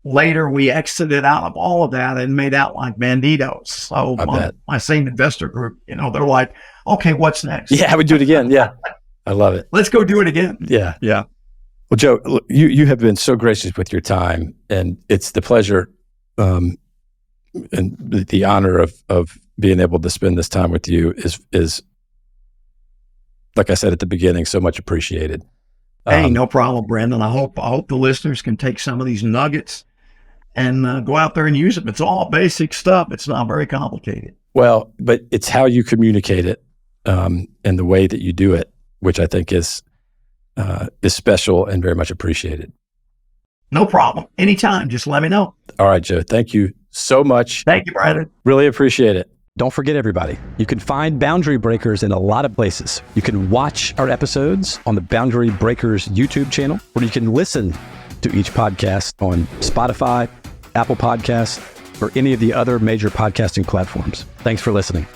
later, we exited out of all of that and made out like banditos. So my same investor group, they're like, okay, what's next? Yeah, we do it again. Yeah. I love it. Let's go do it again. Yeah. Yeah. Well, Joe, look, you have been so gracious with your time, and it's the pleasure and the honor of being able to spend this time with you is, like I said at the beginning, so much appreciated. Hey, no problem, Brandon. I hope the listeners can take some of these nuggets and go out there and use them. It's all basic stuff. It's not very complicated. Well, but it's how you communicate it and the way that you do it, which I think is special and very much appreciated. No problem. Anytime. Just let me know. All right, Joe. Thank you so much. Thank you, Brandon. Really appreciate it. Don't forget, everybody, you can find Boundary Breakers in a lot of places. You can watch our episodes on the Boundary Breakers YouTube channel, or you can listen to each podcast on Spotify, Apple Podcasts, or any of the other major podcasting platforms. Thanks for listening.